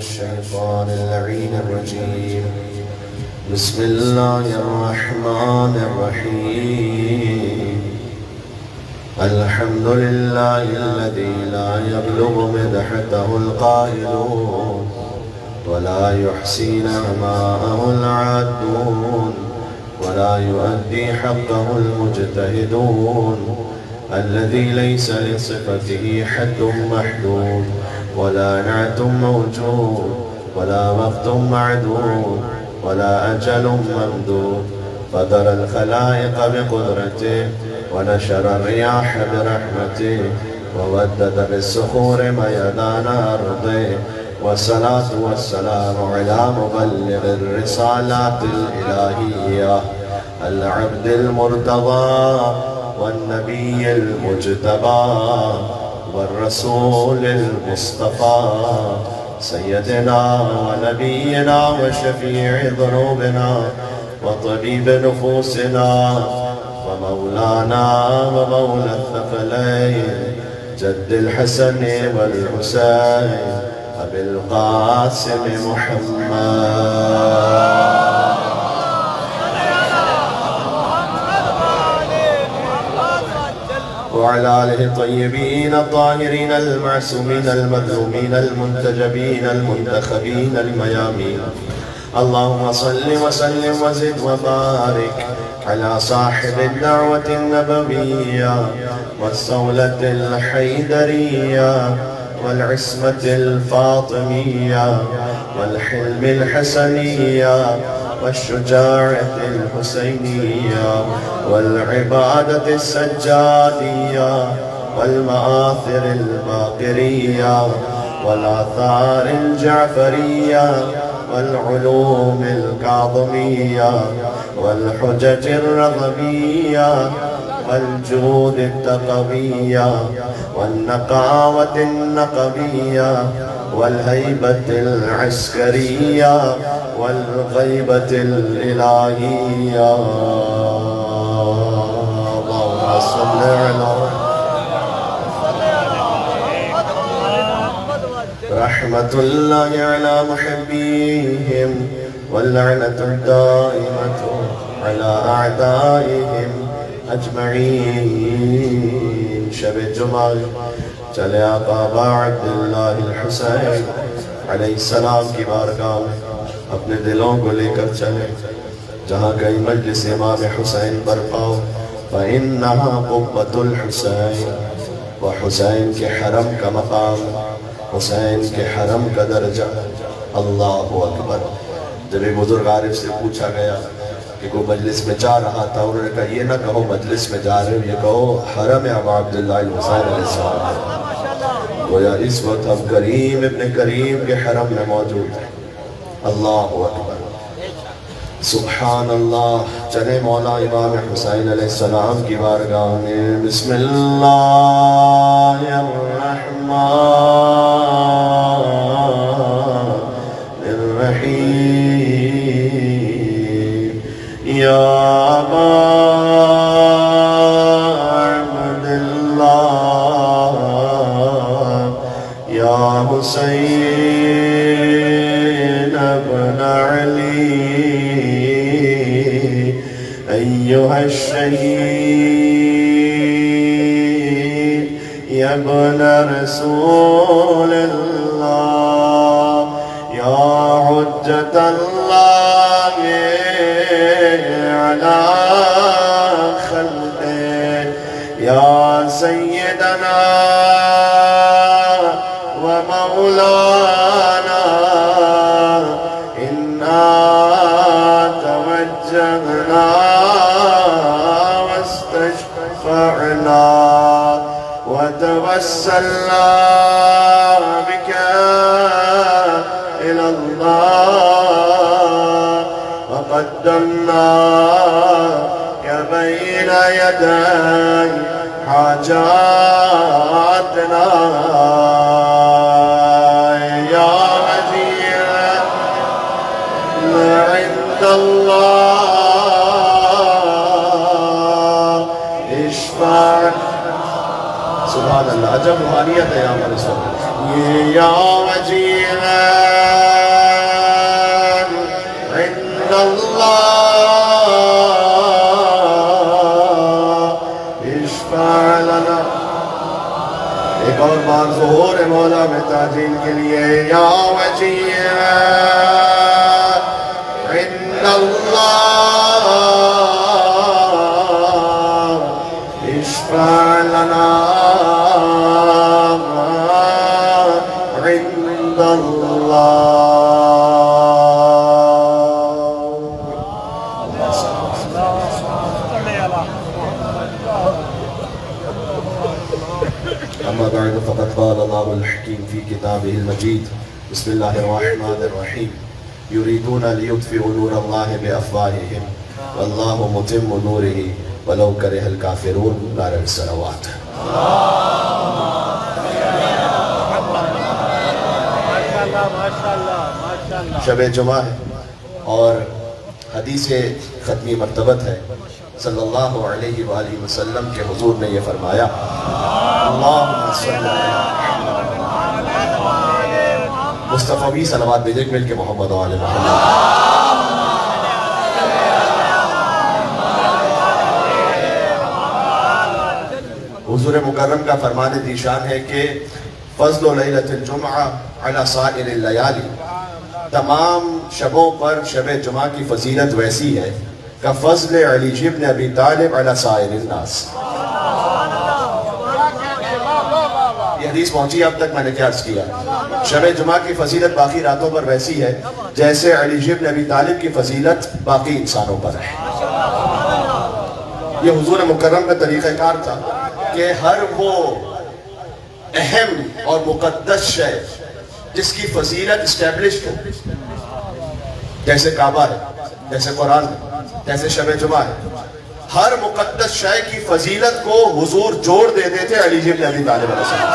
الشيطان اللعين الرجيم. بسم الله الرحمن الرحيم. الحمد لله الذي لا يبلغ مدحته القائلون ولا يحصي نعماءه العادون ولا يؤدي حقه المجتهدون، الذي ليس لصفته حد محدود ولا نعت موجود ولا وقت معدود ولا أجل ممدود. فدر الخلائق بقدرته ونشر الرياح برحمته وودد بالصخور ميدان أرضه، والصلاة والسلام على مبلغ الرسالات الإلهية العبد المرتضى والنبي المجتبى والرسول المصطفى، سيدنا ونبينا وشفيع ذنوبنا وطبيب نفوسنا ومولانا ومولى الثقلين جد الحسن والحسين أبي القاسم محمد وعلى آله الطيبين الطاهرين المعصومين المظلومين المنتجبين المنتخبين الميامين. اللهم صل وسلم وزد وبارك على صاحب الدعوة النبوية والصولة الحيدرية والعصمة الفاطمية والحلم الحسنية والشجاعة الحسينية والعبادة السجادية والمآثر الباقرية والآثار الجعفرية والعلوم الكاظمية والحجج الرضبية والجود التقوية والنقاوة النقبية والهيبة العسكرية والغيبة الإلهية. اللهم صل على رحمة الله على محبيهم واللعنة الدائمة على أعدائهم أجمعين. شب الجمعة چلے آقا عبداللہ الحسین علیہ السلام کی بارگاہ میں اپنے دلوں کو لے کر چلے، جہاں کئی مجلس امام حسین برپاؤ فإنها قبة الحسین، وحسین کے حرم کا مقام، حسین کے حرم کا درجہ۔ اللہ اکبر۔ جب ایک بزرگ عارف سے پوچھا گیا کہ کوئی مجلس میں جا رہا تھا، انہوں نے کہا یہ نہ کہو مجلس میں جا رہے ہو، یہ کہو حرم ابا عبداللہ الحسین علیہ السلام۔ گویا اس وقت ہم کریم ابن کریم کے حرم میں موجود ہیں۔ اللہ اکبر، سبحان اللہ۔ چلے مولا امام حسین علیہ السلام کی بارگاہ میں۔ بسم اللہ الرحمن الرحیم۔ یا ابا عبداللہ یا حسین ابن علی ایہا الشہید یا ابن رسول اللہ یا حجت اللہ علی خلقه یا سیدنا ومولانا إنا توجهنا واستشفعنا وتوسلنا بك إلى الله وقدمناك بين يدي حاجاتنا يا وزير عند الله اشفع سبحان اللہ. عجب روحانیت ہے یہاں پر اس وقت. يا وجيها عند الله اشفع لنا. ایک اور بار ظہور مولا میں تعظیم کے لیے یا وجیہا عند اللہ اشفع لنا عند اللہ. أما بعد فقد قال الله الحكيم في كتابه المجيد بسم الله الرحمن الرحيم يريدون ليطفئوا نور الله بأفواههم والله متم نوره ولو كره الكافرون. نعرہ الصلوات. شب جمعہ ہے اور حدیث ختمی مرتبت ہے. صلی اللہ علیہ وآلہ وسلم کے حضور نے یہ فرمایا اللہم صلی اللہ مصطفی صلوات بھیجیں مل کے محمد و آل محمد. حضور مکرم کا فرمان ذیشان ہے کہ فضل لیلۃ الجمعہ علی سائر اللیالی، تمام شبوں پر شب جمعہ کی فضیلت ویسی ہے کہ فضل علی ابن ابی طالب علی سائر الناس. یہ حدیث پہنچی اب تک میں نے کیا عرض کیا. شب جمعہ کی فضیلت باقی راتوں پر ویسی ہے جیسے علی ابن ابی طالب کی فضیلت باقی انسانوں پر ہے. یہ حضور مکرم کا طریقہ کار تھا کہ ہر وہ اہم اور مقدس شے جس کی فضیلت اسٹیبلشڈ ہو، جیسے کعبہ ہے، جیسے قرآن ہے، جیسے شب جمعہ ہے، ہر مقدس شے کی فضیلت کو حضور جوڑ دیتے تھے علی ابن ابی طالب علیہ السلام.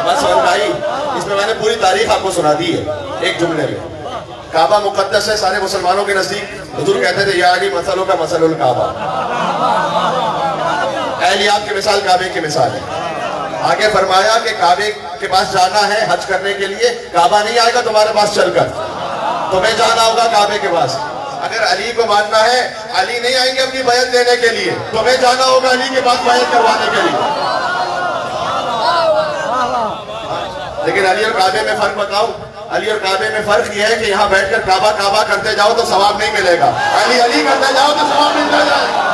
بس بھائی اس میں میں نے پوری تاریخ آپ کو سنا دی ہے ایک جملے میں. کعبہ مقدس ہے سارے مسلمانوں کے نزدیک. حضور کہتے تھے یا علی مثلوں کا مثل الکعبہ، اہلیات کی مثال کعبے کی مثال ہے. آگے فرمایا کہ کعبے کے پاس جانا ہے حج کرنے کے لیے، کعبہ نہیں آئے گا تمہارے پاس چل کر، تمہیں جانا ہوگا کعبے کے پاس. اگر علی کو ماننا ہے علی نہیں آئیں گے اپنی بیعت دینے کے لیے، تمہیں جانا ہوگا علی کے پاس بیعت کروانے کے لیے. لیکن علی اور کعبے میں فرق بتاؤ. علی اور کعبے میں فرق یہ ہے کہ یہاں بیٹھ کر کعبہ کعبہ کرتے جاؤ تو ثواب نہیں ملے گا، علی علی کرتے جاؤ تو ثواب ملتا جائے.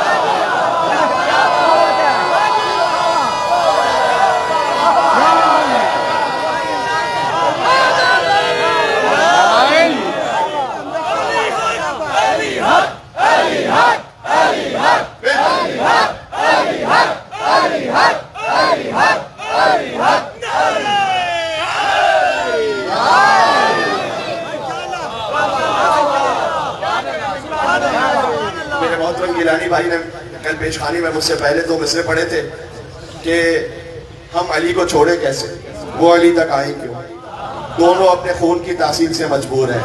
میرے محترم گیلانی بھائی نے کل پیشخانی میں مجھ سے پہلے دو مصرے پڑھے تھے کہ ہم علی کو چھوڑے کیسے، وہ علی تک آئیں کیوں، دونوں اپنے خون کی تاثیر سے مجبور ہیں.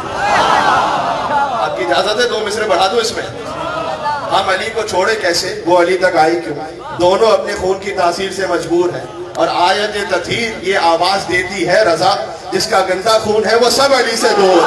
آپ کی اجازت ہے دو مصرے بڑھا دو اس میں. ہم علی کو چھوڑے کیسے، وہ علی تک آئی کیوں، دونوں اپنے خون کی تاثیر سے مجبور ہیں. اور آیت تطہیر یہ آواز دیتی ہے رضا جس کا گندا خون ہے وہ سب علی سے دور.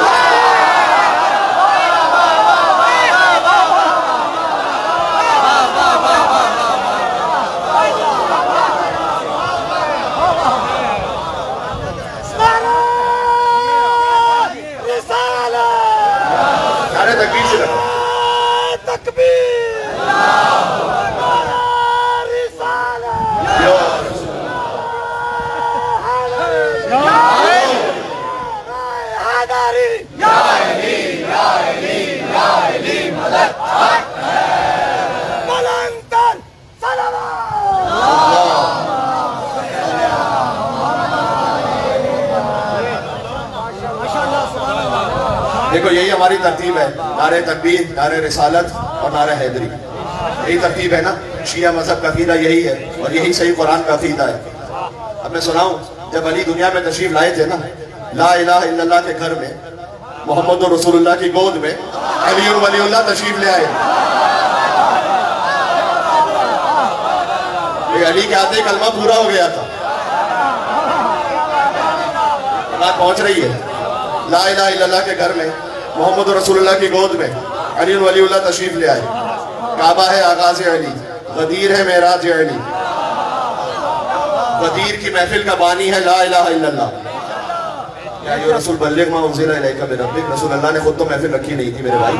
دیکھو یہی ہماری ترتیب ہے، نعرہ تکبیر، نعرہ رسالت اور نعرہ حیدری. یہی ترتیب ہے نا. شیعہ مذہب کا عقیدہ یہی ہے اور یہی صحیح قرآن کا عقیدہ ہے. اب میں سناؤں جب علی دنیا میں تشریف لائے تھے نا، لا الہ الا اللہ کے گھر میں محمد رسول اللہ کی گود میں علی ولی اللہ تشریف لے آئے. علی کے آتے کلمہ پورا ہو گیا تھا. بات پہنچ رہی ہے؟ لا الہ الا اللہ کے گھر میں محمد رسول اللہ کی گود میں علی ولی اللہ تشریف لے آئے. کعبہ ہے آغاز علی، غدیر ہے معراج علی، غدیر کی محفل کا بانی ہے لا الہ الا اللہ. یا ایھا رسول بلغ ما انزل الیک من ربک. رسول اللہ نے خود تو محفل رکھی نہیں تھی میرے بھائی.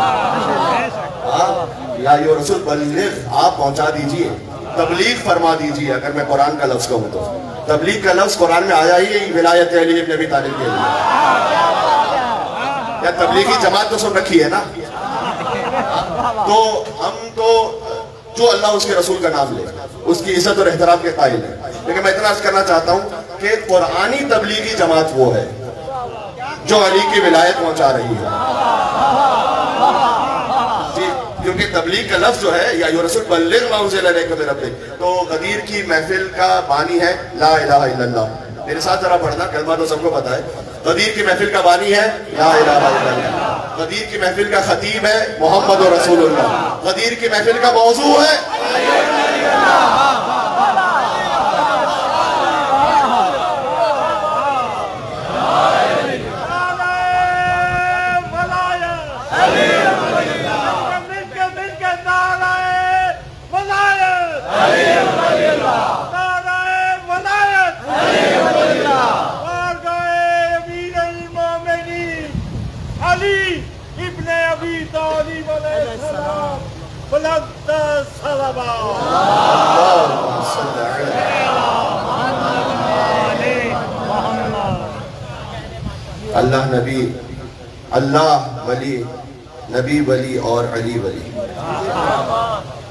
یا ایھا رسول بلغ، آپ پہنچا دیجئے، تبلیغ فرما دیجئے. اگر میں قرآن کا لفظ کہوں تو تبلیغ کا لفظ قرآن میں آیا ہی ولایت علی ابن ابی طالب کے لیے. یا تبلیغی جماعت تو سن رکھی ہے نا. تو ہم تو جو اللہ اس کے رسول کا نام لے اس کی عزت اور احترام کے قائل ہیں. لیکن میں اتنا عرض کرنا چاہتا ہوں کہ قرآنی تبلیغی جماعت وہ ہے جو علی کی ولایت پہنچا رہی ہے. کیونکہ تبلیغ کا لفظ جو ہے یا ایھا رسول بلغ ما انزل الیک من ربک، تو غدیر کی محفل کا بانی ہے لا الہ الا اللہ. میرے ساتھ ذرا پڑھنا، کلمہ تو سب کو پتا ہے. غدیر کی محفل کا بانی ہے لا الہ الا اللہ. غدیر کی محفل کا خطیب ہے محمد رسول اللہ. غدیر کی محفل کا موضوع ہے اللہ نبی، اللہ ولی، نبی ولی اور علی ولی.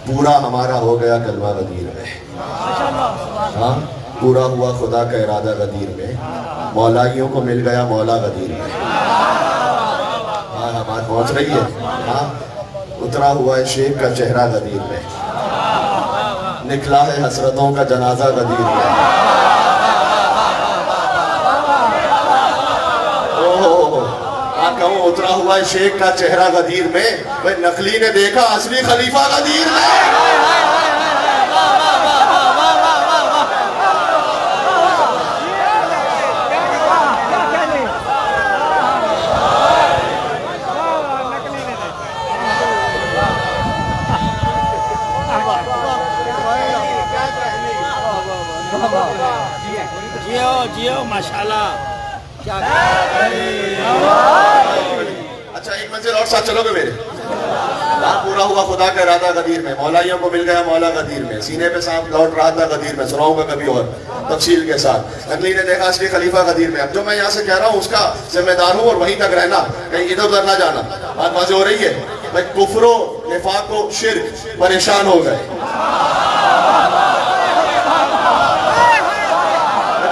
پورا ہمارا ہو گیا کلمہ غدیر میں. ہاں پورا ہوا خدا کا ارادہ غدیر میں. مولائیوں کو مل گیا مولا غدیر میں. ہاں بات پہنچ رہی ہے. ہاں اترا ہوا ہے شیخ کا چہرہ غدیر میں. نکلا ہے حسرتوں کا جنازہ غدیر میں. کہوں اترا ہوا ہے شیخ کا چہرہ غدیر میں، بھئی نقلی نے دیکھا اصلی خلیفہ غدیر میں. جیو ماشاءاللہ. اچھا ایک منزل اور ساتھ چلو گے میرے. پورا ہوا خدا کا ارادہ غدیر میں. مولائیوں کو مل گیا مولا غدیر میں. سینے پہ سانپ لوٹ رہا تھا غدیر میں. سناؤں گا کبھی اور تفصیل کے ساتھ. نقلی نے دیکھا اصلی خلیفہ غدیر میں. اب جو میں یہاں سے کہہ رہا ہوں اس کا ذمہ دار ہوں اور وہیں تک رہنا، کہیں ادھر ادھر نہ جانا. بات واضح ہو رہی ہے؟ بھائی کفر و نفاق و شرک پریشان ہو گئے.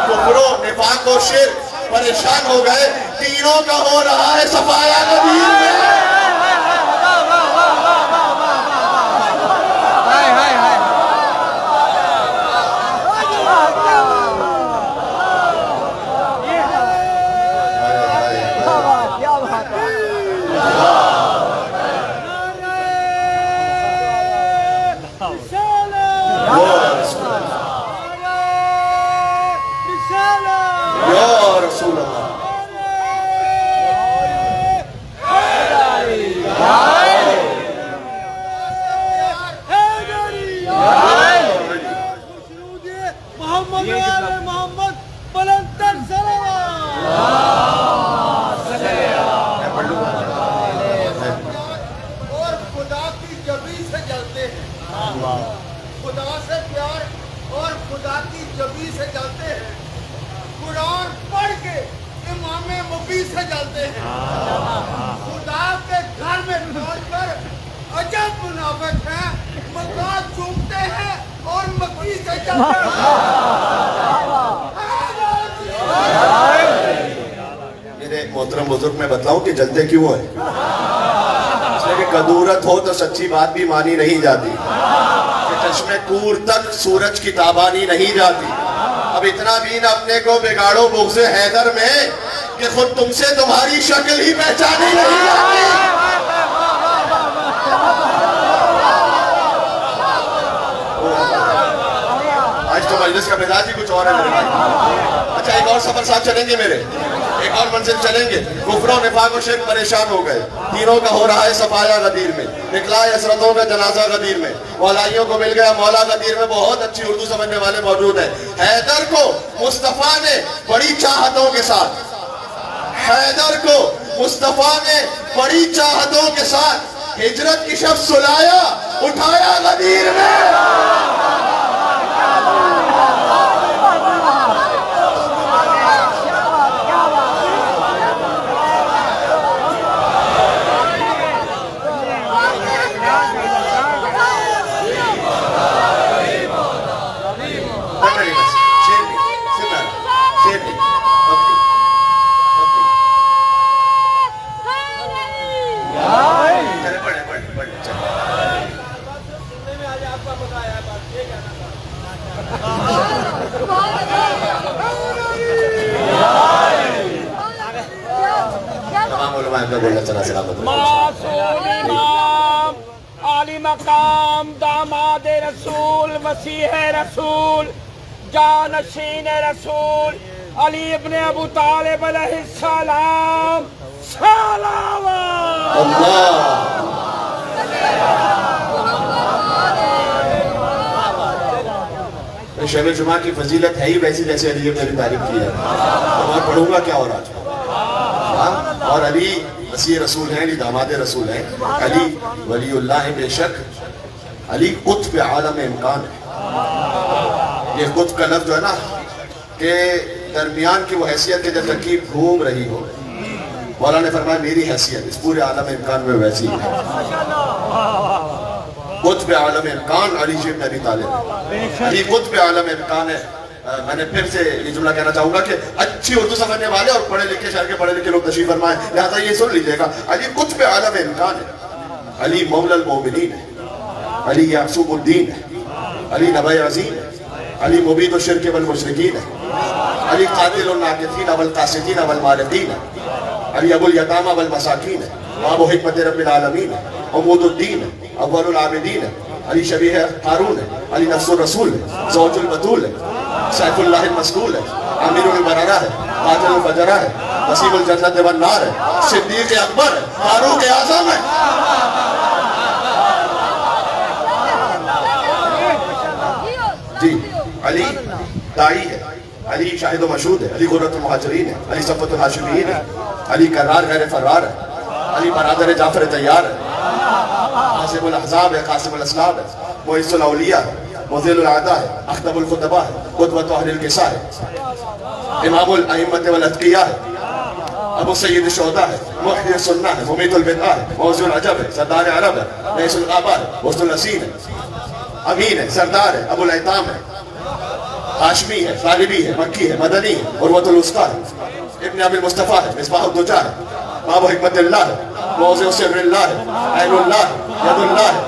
کفر و نفاق و شرک پریشان ہو گئے. تینوں کا ہو رہا ہے صفایا غدیر میں. خدا سے پیار اور خدا کی جبی سے جلتے ہیں. قرآن پڑھ کے امام مبی سے جلتے ہیں. خدا کے گھر میں پہنچ کر عجب منافق ہیں. مکان چومتے ہیں اور مکی سے جلتے ہیں. میرے محترم بزرگ میں بتلاؤں کہ جلتے کیوں ہیں؟ اس لیے کہ قدورت ہو تو سچی بات بھی مانی نہیں جاتی. چشم کور تک سورج کی تابانی نہیں جاتی. اب اتنا بھی نہ اپنے کو بگاڑو بغض حیدر میں کہ خود تم سے تمہاری شکل ہی پہچانی نہیں جاتی. آج تو مجلس کا مزاج ہی کچھ اور ہے میرے بھائی. اچھا ایک اور سفر ساتھ چلیں گے میرے. ایک اور منزل چلیں گے. کفر و نفاق و شرک پریشان ہو گئے, تینوں کا ہو رہا ہے صفایا غدیر میں, نکلا ہے حسرتوں کا جنازہ غدیر میں, مولائیوں کو مل گیا مولا غدیر میں. بہت اچھی اردو سمجھنے والے موجود ہیں. حیدر کو مصطفیٰ نے بڑی چاہتوں کے ساتھ, حیدر کو مصطفیٰ نے بڑی چاہتوں کے ساتھ ہجرت کی شب سلایا, اٹھایا غدیر میں. معصوم امام عالی مقام داماد رسول مسیح رسول جانشین رسول علی ابن ابو طالب علیہ السلام صلوات شب جمعہ کی فضیلت ہے ہی ویسی جیسے علی ابن ابی طالب کی ہے. تو میں پڑھوں گا کیا اور آج, اور علی مسیح رسول ہیں, علی داماد رسول ہیں, علی ولی اللہ ہے بے شک, علی قطب عالم امکان ہے. یہ قطب کا لفظ جو ہے نا کہ درمیان کی وہ حیثیت کے جب ترکیب گھوم رہی ہو, مولا نے فرمایا میری حیثیت اس پورے عالم امکان میں ویسی ہے. قطب عالم امکان علی ابن ابی طالب, علی قطب عالم امکان ہے. میں نے پھر سے یہ جملہ کہنا چاہوں گا کہ اچھی اردو سمجھنے والے اور پڑھے لکھے شہر کے پڑھے لکھے لوگ تشریف فرمائیں, لہذا یہ سن لیجئے گا. علی قطب عالم امکان ہے, علی مولا المومنین ہے, علی یعصوب الدین ہے, علی نبی عظیم ہے, علی مبید الشرک والمشرکین ہے, علی قاتل الناکثین والقاسدین والمارقین ہے, علی ابو الیتامى والمساکین ہے, باب حکمت رب العالمین ہے, عمود الدین ہے, اول العابدین ہے, علی شبیہ ہارون ہے, علی نفس الرسول ہے, زوج البتول ہے, سیف اللہ المسلول ہے, امیر البررہ ہے, قاتل الفجرہ ہے, نصیب الجنت والنار ہے, صدیق اکبر ہے, فاروق اعظم ہے. جی علی داعی ہے, علی شاہد و مشہود ہے, علی غرۃ المہاجرین ہے, علی صفوۃ الہاشمین ہے, علی کرار غیر فرار ہے, علی برادر جعفر طیار ہے, قاسم الاحزاب ہے, قاسم الاسلام ہے, معز الاولیاء ہے, مذل العدا ہے, اخطب الخطباء ہے, قدوۃ اہل الکسا ہے, امام الائمۃ والاتقیاء ہے, ابو سید الشہداء ہے, محیی السنہ ہے, ممیت البدعہ ہے, موضوع العجب ہے, سردار عرب ہے, رئیس الغابہ ہے, وسط الاسین ہے, امین ہے, سردار ہے, ابو الایتام ہے, ہاشمی ہے, غالبی ہے, مکی ہے, مدنی ہے, عروۃ الوثقیٰ ہے, ابن ابی المصطفیٰ ہے, مصباح الدجا ہے, باب حکمت اللہ ہے, موضع سر اللہ ہے, عین اللہ ہے, ید اللہ ہے,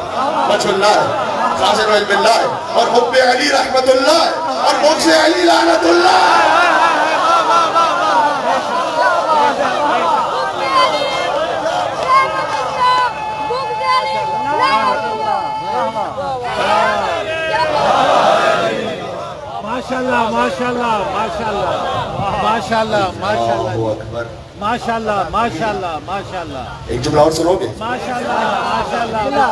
وجہ اللہ ہے, خازن علم اللہ ہے, اور حب علی رحمت اللہ ہے, اور بغض علی لعنت اللہ ہے. ماشاءاللہ ماشاءاللہ ماشاءاللہ ماشاءاللہ ماشاءاللہ اللہ اکبر. ماشاءاللہ ماشاءاللہ ماشاءاللہ ایک جملہ اور سنو گے؟ ماشاءاللہ ماشاءاللہ.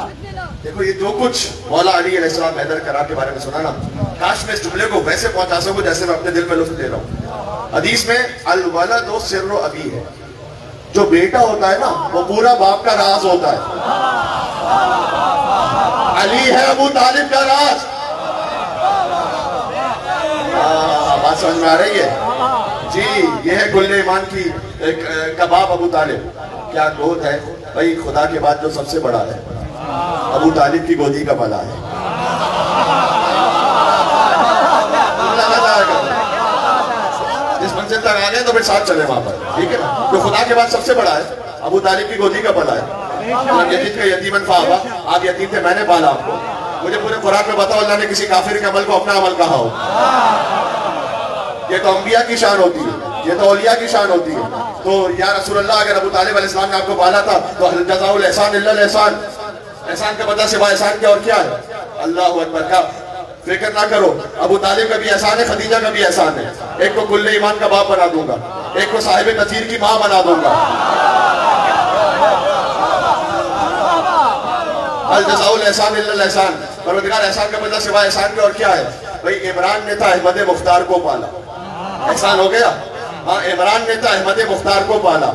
دیکھو یہ جو کچھ مولا علی علیہ السلام حیدر کرار کے بارے میں سنا نا, کاش میں اس جملے کو ویسے پہنچا سکوں جیسے میں اپنے دل میں لطف لے رہا ہوں. حدیث میں الولد سر ابی ہے, جو بیٹا ہوتا ہے نا وہ پورا باپ کا راز ہوتا ہے. علی ہے ابو طالب کا راز. بات سمجھ میں آ رہی ہے جی؟ یہ ہے کل ایمان کی کباب ابو طالب. کیا گود ہے بھائی, خدا کے بعد جو سب سے بڑا ہے ابو طالب کی گودی کا بلا ہے. جس منزل تک آ گئے تو پھر ساتھ چلے وہاں پر, ٹھیک ہے نا؟ جو خدا کے بعد سب سے بڑا ہے ابو طالب کی گودی کا بلا ہے. یتیم کا یتیمن فآبا, آپ یتیم تھے میں نے پالا آپ کو. مجھے پورے قرآن میں بتاؤ اللہ نے کسی کافر کے عمل کو اپنا عمل کہا ہو؟ یہ تو انبیاء کی شان ہوتی ہے, یہ تو اولیاء کی شان ہوتی ہے. تو یا رسول اللہ اگر ابو طالب علیہ السلام نے آپ کو پالا تھا تو هل جزاء الاحسان الا الاحسان, احسان کا بدلہ سوائے احسان کے اور کیا ہے؟ اللہ اکبر. کا فکر نہ کرو, ابو طالب کا بھی احسان ہے, خدیجہ کا بھی احسان ہے. ایک کو کل ایمان کا باپ بنا دوں گا, ایک کو صاحب نذیر کی ماں بنا دوں گا. الجزاء الاحسان الا الاحسان. پروردگار احسان کا بدلہ سوائے احسان کے اور کیا ہے؟ بھئی عمران نے تھا احمد مختار کو پالا. احسان ہو گیا؟ ہاں عمران نے تھا احمد مختار کو پالا.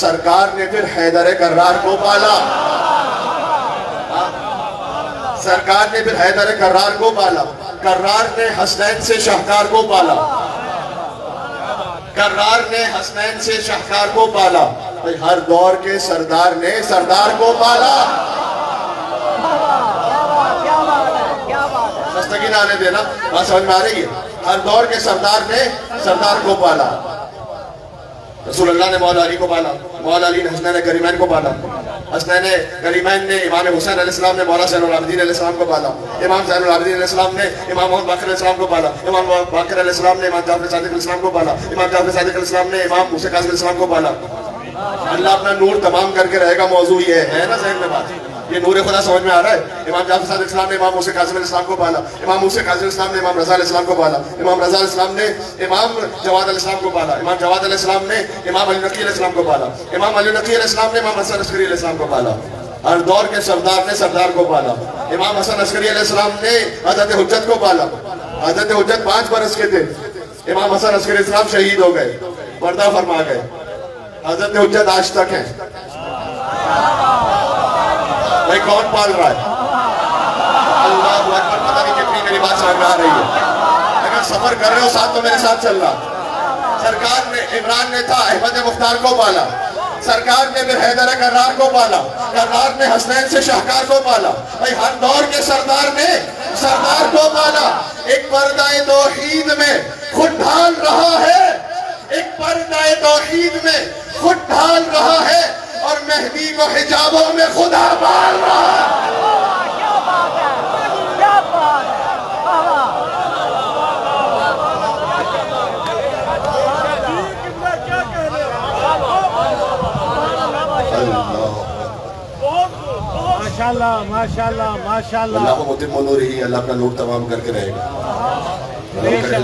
سرکار نے پھر حیدر کرار کو پالا. سرکار نے پھر حیدر کرار کو پالا. کرار نے حسنین سے شاہکار کو پالا. کرار نے حسنین سے شاہکار کو پالا. ہر دور کے سردار نے سردار کو پالا. مستقین آنے دینا بات سمجھ میں آ رہی ہے. ہر دور کے سردار نے سردار کو پالا. رسول اللہ نے مولا علی کو پالا. مولا علی نے حسنین کریمین کو پالا. حسنین کریمین نے امام حسین علیہ السلام نے مولا زین العابدین علیہ السلام کو پالا. امام زین العابدین علیہ السلام نے امام محمد باقر علیہ السلام کو پالا. امام باقر علیہ السلام نے امام جعفر صادق علیہ السلام کو پالا. امام جعفر صادق علیہ السلام نے امام موسیٰ کاظم علیہ السلام کو پالا. اللہ اپنا نور تمام کر کے رہے گا. موضوع یہ ہے نا ذہن میں بات, یہ نور خدا سمجھ میں آ رہا ہے. امام جعفر صادق السلام نے امام موسیٰ کاظم علیہ السلام کو پالا. امام موسیٰ کاظم علیہ السلام نے امام رضا علیہ السلام کو پالا. امام رضا علیہ السلام نے امام جواد علیہ السلام کو پالا. امام جواد علیہ السلام نے امام علی نقی علیہ السلام کو پالا. امام علی نقی علیہ السلام نے امام حسن عسکری علیہ السلام کو پالا. ہر دور کے سردار نے سردار کو پالا. امام حسن عسکری علیہ السلام نے حضرت حجت کو پالا. حضرت حجت 5 برس کے تھے. امام حسن عسکری علیہ السلام شہید ہو گئے, پردہ فرما گئے. حضرت حجت آج تک ہیں. بھائی کون پال رہا ہے؟ اللہ اکبر. پتہ نہیں کتنی میری بات سمجھ میں آ رہی ہے. اگر سفر کر رہے ہو ساتھ تو میرے ساتھ چل رہا. سرکار نے عمران نے تھا احمد مختار کو پالا. سرکار نے پھر حیدر کرار کو پالا. کرار نے حسنین سے شاہکار کو پالا. بھائی ہر دور کے سردار نے سردار کو پالا. ایک پردہ توحید میں خود ڈھال رہا ہے. ایک پردہ توحید میں خود ڈھال رہا ہے اور مہدی کو حجابوں میں خدا پال رہا ہے. کیا بات ہے, کیا بات ہے. ماشاءاللہ ماشاءاللہ ماشاءاللہ. اللہ متم نورہ, اللہ اپنا نور تمام کر کے رہے گا.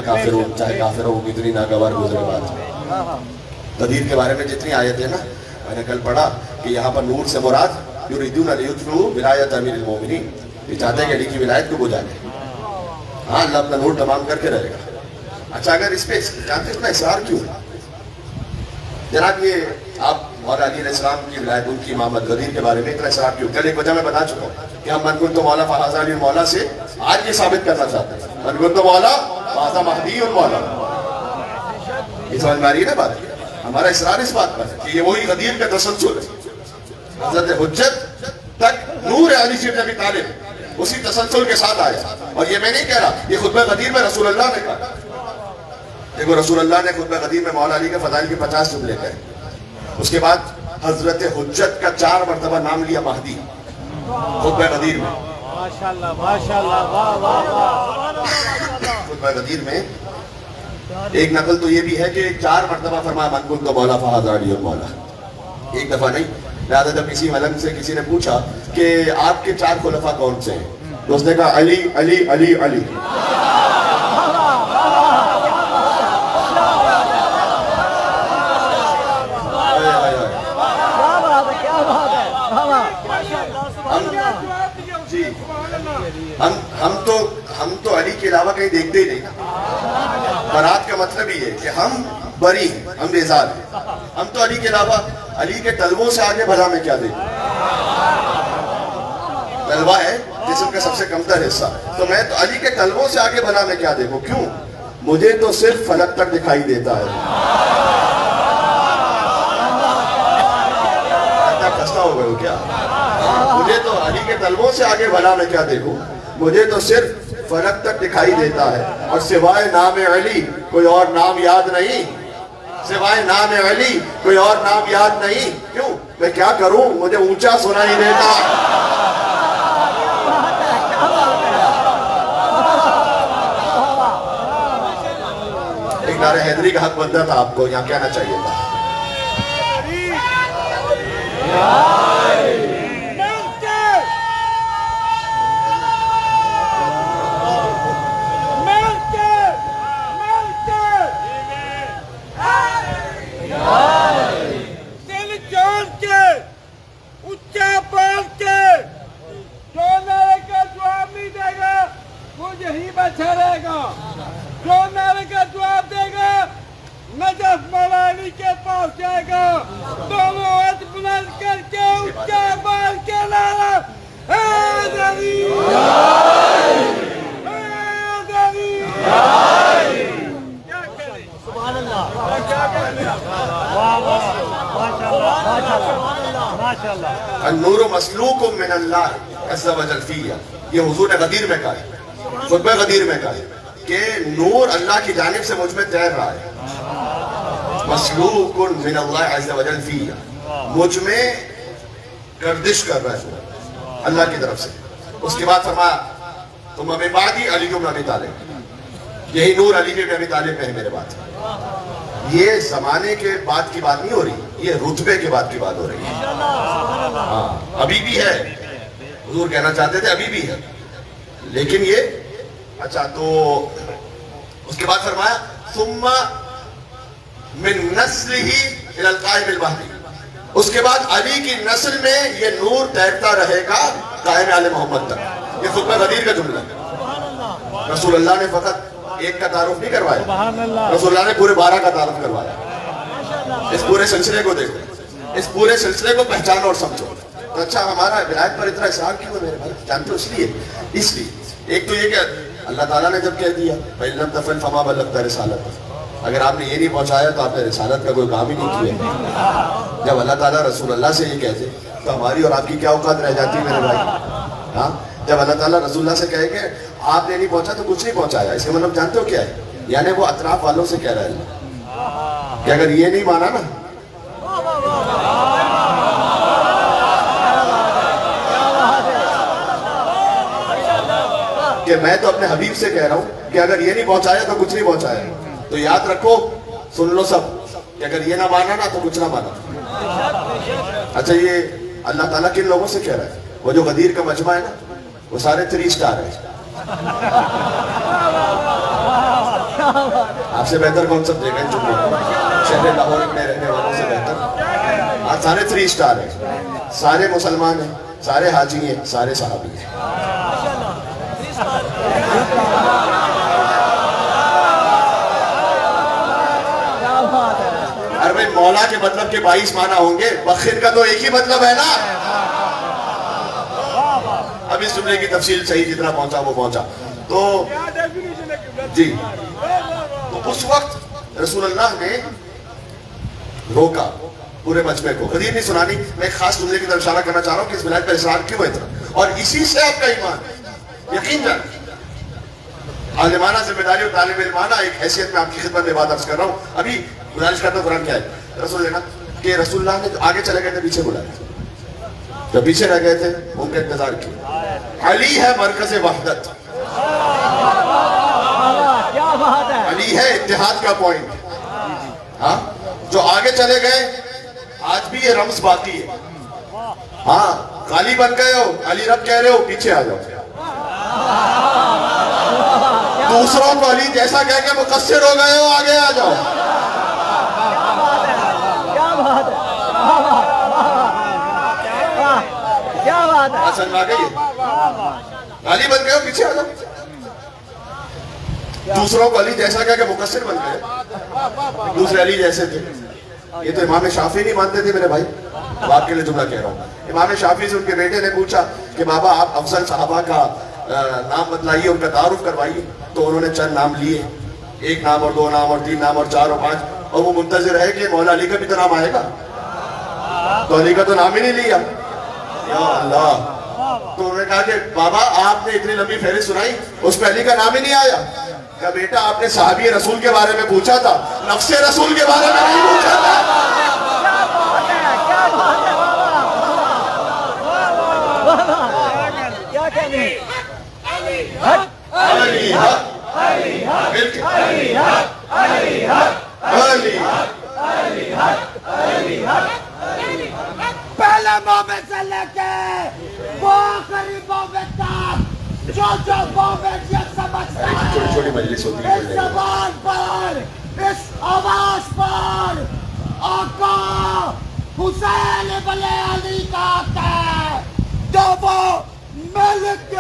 کافر ہو چاہے کافر ہو, کتنی ناگوار گزرے بات. غدیر کے بارے میں جتنی آیتیں نا, میں نے کل پڑھا کہ یہاں پر نور سے مراد یریدون لیطفئوا ولایت امیر المومنین, یہ چاہتے ہیں کہ علی کی ولایت کو بجھا دیں. ہاں اللہ اپنا نور تمام کر کے رہے گا. اچھا اگر اس پہ جانتے اتنا اصرار کیوں جناب؟ یہ آپ مولا علی علیہ السلام کی ولایت, ان کی امامت, غدیر کے بارے میں اتنا اصرار کیوں؟ کل ایک وجہ میں بتا چکا ہوں کہ ہم من کنت مولا فہذا علی مولا سے آج یہ ثابت کرنا چاہتے ہیں. من کنت مولا فہذا مہدی مولا. یہ سمجھ میں آ رہی ہے نا بات؟ ہمارا اصرار اس بات پر ہے کہ یہ وہی غدیر کا تسلسل ہے. حضرت حجت تک نور علی سے ابی طالب اسی تسلسل کے ساتھ آیا. اور یہ میں نہیں کہہ رہا, یہ خطبہ غدیر میں رسول اللہ نے کہا. دیکھو رسول اللہ نے خطبہ غدیر میں مولا علی کے فضائل کے 50 جملے کہے. اس کے بعد حضرت حجت کا 4 مرتبہ نام لیا مہدی خطبہ غدیر میں. ماشاءاللہ ماشاءاللہ, واہ واہ واہ. خطبہ غدیر میں ایک نقل تو یہ بھی ہے کہ 4 مرتبہ فرمایا من کنت مولا فہذا علی مولا, ایک دفعہ نہیں. لہذا جب کسی ملنگ سے کسی نے پوچھا کہ آپ کے 4 خلفاء کون سے ہیں, تو اس نے کہا علی علی علی علی. جی ہم تو علی کے علاوہ کہیں دیکھتے ہی نہیں. برات کا مطلب یہ ہے کہ ہم بری ہیں, ہم بیزار ہیں. ہم تو علی کے علاوہ, علی کے طلبوں سے آگے بھلا میں کیا دیکھوں. طلبہ ہے جسم کا سب سے کمتر حصہ, تو میں تو علی کے طلبوں سے آگے بھلا میں کیا دیکھوں. کیوں؟ مجھے تو صرف فلک تک دکھائی دیتا ہے. خستہ ہو گئے ہو کیا؟ مجھے تو علی کے طلبوں سے آگے بھلا میں کیا دیکھوں. مجھے تو صرف فلک تک دکھائی دیتا ہے, اور سوائے نام علی کوئی اور نام یاد نہیں. سوائے نام علی کوئی اور نام یاد نہیں. کیوں؟ میں کیا کروں, مجھے اونچا سنائی دیتا. ایک نعرہ حیدری کا حق بنتا تھا, آپ کو یہاں کہنا چاہیے تھا. جائے گا. جو نعرے کا جواب دے گا نجف مولا علی کے پاس جائے گا. دونوں ہاتھ بلند کر کے اونچا بال کے نعرہ حیدری حیدری. سبحان اللہ. النور مسلوق من اللہ عز وجل فیہ. یہ حضور نے غدیر میں کہا ہے, خطبہ غدیر میں کہا ہے کہ نور اللہ کی جانب سے مجھ میں تیر رہا ہے. مسلوق من اللہ عز وجل فیہ, مجھ میں گردش کر رہا ہے اللہ کی طرف سے. اس کے بعد فرمایا تم ابھی بعدی علی بن ابی طالب. یہی نور علی بن ابی طالب میں ہے میرے بات. یہ زمانے کے بعد کی بات نہیں ہو رہی, یہ رتبے کے بعد کی بات ہو رہی ہے. ہاں ابھی بھی ہے, حضور کہنا چاہتے تھے ابھی بھی ہے, لیکن یہ اچھا. تو اس کے بعد فرمایا ثم من نسلہ الی القائم المہدی. اس کے بعد علی کی نسل میں یہ نور تیرتا رہے گا قائم آل محمد تک. یہ خطبہ غدیر کا جملہ ہے. رسول اللہ نے فقط ایک کا تعارف نہیں کروایا, رسول اللہ نے پورے 12 کا تعارف کروایا. اس پورے سلسلے کو دیکھو, اس پورے سلسلے کو پہچانو اور سمجھو. تو اچھا ہمارا ولایت پر اتنا اصرار کیوں ہے میرے بھائی؟ جانتے ہو اس لیے ایک تو یہ کہ اللہ تعالیٰ نے جب کہہ دیا فَإِن لَمْ تَفْعَلْ فَمَا بَلَّغْتَ رِسَالَتَهُ, اگر آپ نے یہ نہیں پہنچایا تو آپ نے رسالت کا کوئی کام ہی نہیں کیا. جب اللہ تعالیٰ رسول اللہ سے یہ کہتے تو ہماری اور آپ کی کیا اوقات رہ جاتی ہے میرے بھائی؟ ہاں جب اللہ تعالیٰ رسول اللہ سے کہے کہ آپ نے نہیں پہنچا تو کچھ نہیں پہنچایا, اس کا مطلب جانتے ہو کیا ہے؟ یعنی وہ اطراف والوں سے کہہ رہا ہے کہ اگر یہ نہیں مانا نا کہ میں تو اپنے حبیب سے کہہ رہا ہوں کہ اگر یہ نہیں پہنچایا تو کچھ نہیں پہنچایا, تو یاد رکھو, سن لو سب کہ اگر یہ نہ مانا نا تو کچھ نہ مانا. اچھا یہ اللہ تعالیٰ کن لوگوں سے کہہ رہا ہے؟ وہ جو غدیر کا مجمع ہے نا وہ سارے 3 سٹار ہیں. آپ سے بہتر کون سب جگہ چکے شہر لاہور میں رہنے والوں سے بہتر. آج سارے 3 سٹار ہیں, سارے مسلمان ہیں, سارے حاجی ہیں, سارے صحابی ہیں. ارے بھائی مولا کے مطلب کے 22 معنی ہوں گے, بخیر کا تو ایک ہی مطلب ہے نا. اب اس جملے کی تفصیل صحیح جتنا پہنچا وہ پہنچا. تو جی تو اس وقت رسول اللہ نے روکا پورے مجمع کو. غدیر نہیں سنانی, میں ایک خاص جملے کی طرف اشارہ کرنا چاہ رہا ہوں کہ اس ولایت پر اصرار کیوں ہے اتنا, اور اسی سے آپ کا ایمان یقین جان. عالمانہ ذمہ داری اور طالب علمانہ ایک حیثیت میں آپ کی خدمت میں بات عرض کر رہا ہوں. ابھی گزارش کرتا ہوں قرآن کیا ہے رسول اللہ کہ رسول اللہ نے آگے چلے گئے تھے پیچھے بلائے, جب پیچھے رہ گئے تھے ان کا انتظار کیا. علی ہے مرکز وحدت, علی ہے اتحاد کا پوائنٹ. ہاں جو آگے چلے گئے آج بھی یہ رمز باقی ہے. ہاں غالی بن گئے ہو, علی رب کہہ رہے ہو, پیچھے آ جاؤ. دوسروں کو علی جیسا کہہ کے مقصر ہو گئے ہو, آگے آ جاؤ. علی بن گئے ہو, پیچھے آ جاؤ. دوسروں کو علی جیسا کہہ کے مقصر بن گئے, دوسرے علی جیسے تھے. یہ تو امام شافعی نہیں مانتے تھے میرے بھائی, آپ کے لیے جملہ کہہ رہا ہوں. امام شافعی سے ان کے بیٹے نے پوچھا کہ بابا آپ افضل صحابہ کا نام بتلائیے, ان کا تعارف کروائیے. تو انہوں نے چند نام لیے, 1 نام اور 2 نام اور 3 نام اور 4 اور 5, اور وہ منتظر ہے کہ مولا علی کا بھی تو نام آئے گا. تو علی کا تو نام ہی نہیں لیا. یا اللہ. تو انہوں نے کہا کہ بابا آپ نے اتنی لمبی فہرست سنائی, اس پہ علی کا نام ہی نہیں آیا. کہ بیٹا آپ نے صحابی رسول کے بارے میں پوچھا تھا, نفس رسول کے بارے میں نہیں پوچھا تھا. کیا کہنے علی حق, علی حق, علی حق, علی حق, علی حق. پہلے مومن سے لے کے وہ آخری مومن تک جو مومن یہ سمجھتا ہے چھوٹی مجلس ہوتی ہے, اس زبان پر, اس آواز پر آقا حسین ابن علی کا آتا ہے, جو وہ ملک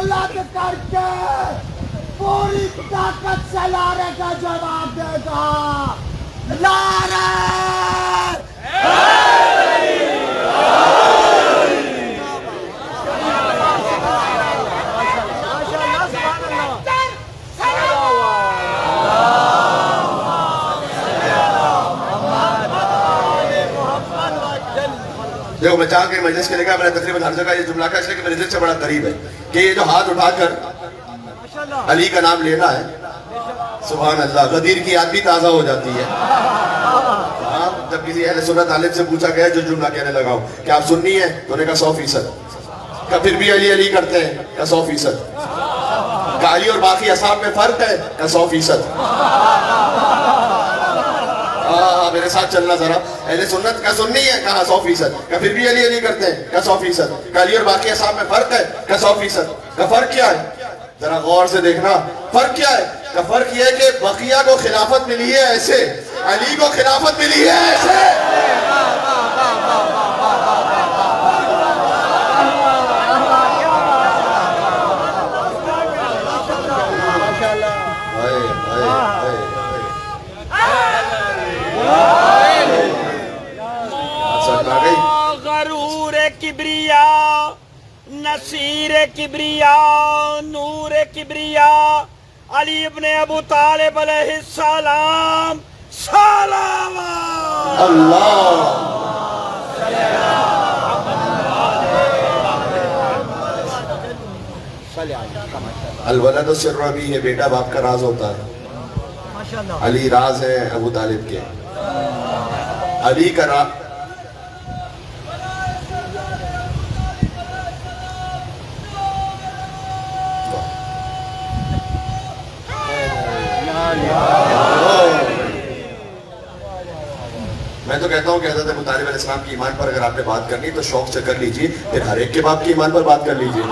بلند کر کے پوری طاقت سے نعرے کا جواب دے گا. نعرہ دیکھو میں چاہ کے مجلس کے لے گا، میں نے تقریباً ہر جگہ یہ جملہ کہا اس لیے کہ میرے دل سے بڑا قریب ہے کہ یہ جو ہاتھ اٹھا کر علی کا نام لینا ہے، سبحان اللہ، غدیر کی یاد بھی تازہ ہو جاتی ہے. جب کسی اہل سنت عالم سے پوچھا گیا جو جملہ کہنے لگا ہوں کہ آپ سنی ہیں، تو انہوں نے کہا 100%. کہ پھر بھی علی علی کرتے ہیں، کہا 100%. کہ علی اور باقی اصحاب میں فرق ہے، کہا 100%. میرے ساتھ چلنا ذرا. اہل سنت کا سننی ہے، کہا 100%. کہ پھر بھی علی علی کرتے ہیں، کہا 100%. کہ علی اور باقی اصحاب میں فرق ہے، کہا 100%. کہ فرق کیا ہے؟ ذرا غور سے دیکھنا. فرق کیا ہے؟ کہ فرق یہ ہے کہ بقیہ کو خلافت ملی ہے ایسے، علی کو خلافت ملی ہے ایسے. غرور کبریا، نصیر کبریا، نور کبریا، علی ابن ابو طالب علیہ السلام. سلام اللہ. الولد سر ابی ہے، بیٹا باپ کا راز ہوتا ہے. علی راز ہے ابو طالب کے. علی کا راز میں تو کہتا ہوں کہ حضرت ابو طالب علیہ السلام کی ایمان پر اگر آپ نے بات کرنی تو شوق سے کر لیجئے، پھر ہر ایک کے باپ کی ایمان پر بات کر لیجئے.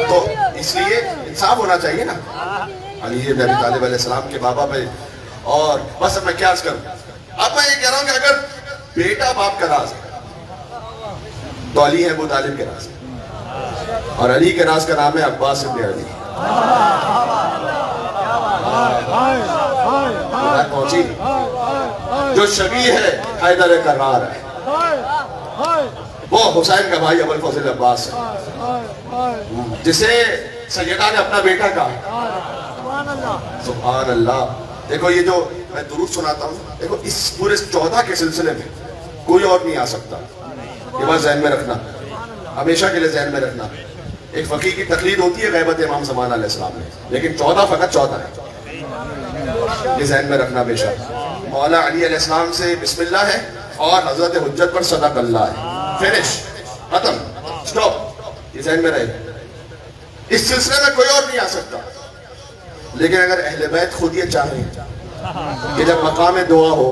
تو اس لیے انصاف ہونا چاہیے نا. علی ابن ابی طالب علیہ السلام کے بابا پہ. اور بس اب میں کیا عرض کروں، اب میں یہ کہہ رہا ہوں کہ اگر بیٹا باپ کا راز ہے تو علی ہے ابو طالب کے راز. اور علی کے راز کا نام ہے عباس ابن علی. بات پہنچی. جو شبیہ ہے حیدر کرار ہے، وہ حسین کا بھائی ابو الفضل عباس ہے، جسے سیدہ نے اپنا بیٹا کہا. سبحان اللہ. دیکھو یہ جو میں درود سناتا ہوں، دیکھو اس پورے 14 کے سلسلے میں کوئی اور نہیں آ سکتا. یہ بات ذہن میں رکھنا، ہمیشہ کے لیے ذہن میں رکھنا. ایک فقیہ کی تقلید ہوتی ہے غیبت امام زمان علیہ السلام میں، لیکن 14 فقط 14 ہے. یہ ذہن میں رکھنا بے شک. مولا علی علیہ السلام سے بسم اللہ ہے اور حضرت حجت پر صدق اللہ ہے. فنش، ختم، سٹاپ. یہ ذہن میں رہے. اس سلسلے میں کوئی اور نہیں آ سکتا. لیکن اگر اہل بیت خود یہ چاہیں کہ جب مقام دعا ہو،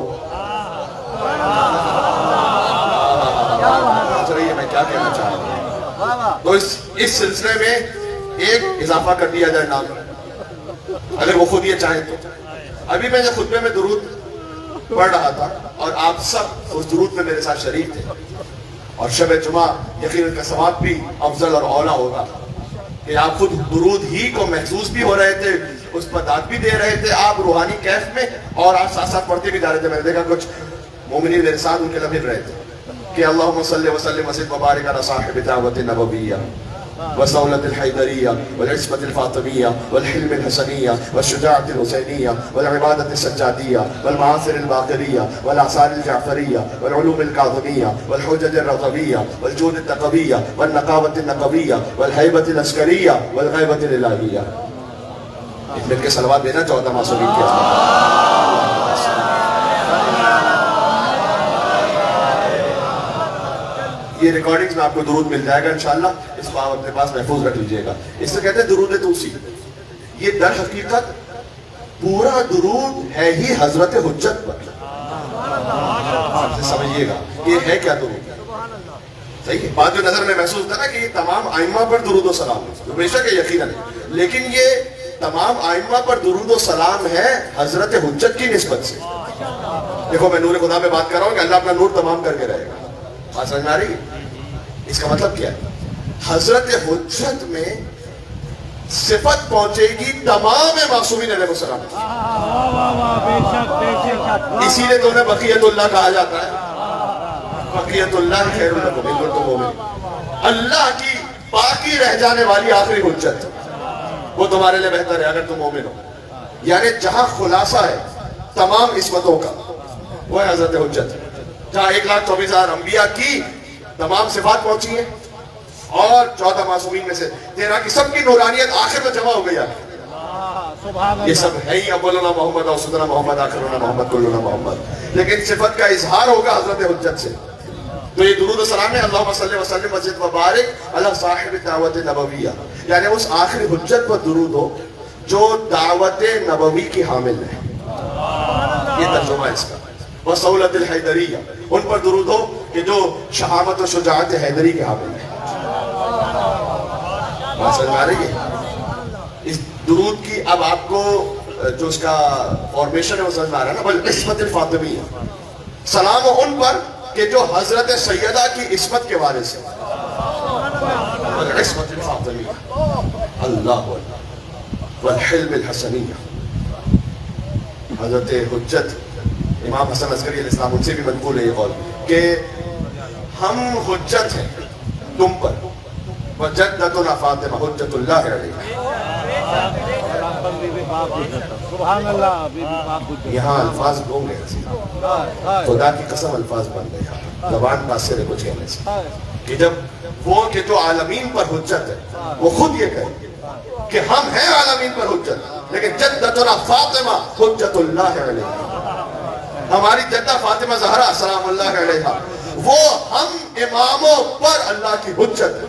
میں کیا کہنا چاہ رہا ہوں، تو اس سلسلے میں ایک اضافہ کر دیا جائے نام، اگر وہ خود یہ چاہیں تو. ابھی میں جب خطبے میں درود پڑھ رہا تھا اور آپ سب اس درود میں میرے ساتھ شریک تھے، اور شب جمعہ یقیناً کا ثواب بھی افضل اور اولا ہوگا کہ آپ خود درود ہی کو محسوس بھی ہو رہے تھے، اس پر داد بھی دے رہے تھے آپ روحانی کیف میں، اور آپ ساتھ ساتھ پڑھتے بھی جا رہے تھے. میں نے دیکھا کچھ مومنین میرے ساتھ ان کے لمحے رہے تھے کہ اللہم صلی وسلم وزد وبارک علی صاحب دعوت النبویہ وصولة الحیدریہ والعصمة الفاطمیہ والحلم الحسنیہ والشجاعة الحسینیہ والعبادة السجادیہ والمعاصر الباقریہ والآثار الجعفریہ والعلوم الکاظمیہ والحجج الرضویہ والجود التقویہ والنقاوة النقویہ والحیبة العسکریہ والغیبة الالہیہ. ایک مل کے صلوات دینا 14 معصومین کی یہ ریکارڈنگز میں آپ کو درود مل جائے گا انشاءاللہ. اس کو آپ اپنے پاس محفوظ رکھ لیجئے گا. اس سے کہتے ہیں درود توسی. یہ در حقیقت پورا درود ہے ہی حضرت حجت پر. سمجھئے گا یہ ہے کیا درود. صحیح ہے. بات جو نظر میں محسوس ہوتا ہے نا کہ یہ تمام ائمہ پر درود و سلام ہے، جو بے شک ہے یقیناً ہے، لیکن یہ تمام ائمہ پر درود و سلام ہے حضرت حجت کی نسبت سے. دیکھو میں نور خدا پہ بات کر رہا ہوں کہ اللہ اپنا نور تمام کر کے رہے گا. بات سمجھ میں آ رہی ہے؟ اس کا مطلب کیا ہے؟ حضرت حجت میں صفت پہنچے گی تمام معصومین علیہ السلام. اسی لیے تو انہیں بقیت اللہ کہا جاتا ہے. بقیت اللہ خیر لکم ان کنتم مؤمنین. اللہ کی باقی رہ جانے والی آخری حجت وہ تمہارے لیے بہتر ہے اگر تم مومن ہو. یعنی جہاں خلاصہ ہے تمام عصمتوں کا وہ ہے حضرت حجت. جہاں 1,24,000 انبیاء کی تمام صفات پہنچی ہیں اور 14 معصومین میں سے 13 کی سب کی نورانیت آخر میں جمع ہو گئی ہے. یہ سب ہے ہی اولنا محمد اوسطنا محمد آخرنا محمد کلنا محمد. لیکن صفت کا اظہار ہوگا حضرت حجت سے. تو یہ درود و سلام ہے اللہم صلی وسلم وزد وبارک علی صاحب دعوت نبویہ. یعنی اس آخری حجت پر درود ہو جو دعوت نبوی کی حامل ہے. یہ ترجمہ ہے اس کا. وصولت الحیدریہ ان پر درود ہو کہ جو شہامت و شجاعت حیدری کے حامل ہے. بات سمجھ میں آ رہی ہے؟ اس درود کی اب آپ کو جو اس کا فارمیشن ہے وہ سمجھ میں آ رہا ہے نا. بالعصمت الفاطمیہ سلام ان پر کہ جو حضرت سیدہ کی عصمت کے وارث ہیں. بالعصمت الفاطمیہ اللہ والحلم الحسنیہ. حضرت حجت امام حسن عسکری علیہ السلام ان سے بھی منقول ہے یہ قول کہ ہم حجت ہیں تم پر. وجدتنا فاطمہ حجت اللہ علیہ. سبحان اللہ. یہاں الفاظ گم گئے. خدا کی قسم الفاظ بن گئے. زبان قاصر ہے کچھ کہنے سے. کہ جب وہ کہ جو عالمین پر حجت ہے وہ خود یہ کہے کہ ہم ہیں عالمین پر حجت لیکن جدتنا فاطمہ حجت اللہ علیہ. ہماری جدہ فاطمہ زہرا سلام اللہ علیہ وہ ہم اماموں پر اللہ کی حجت ہے.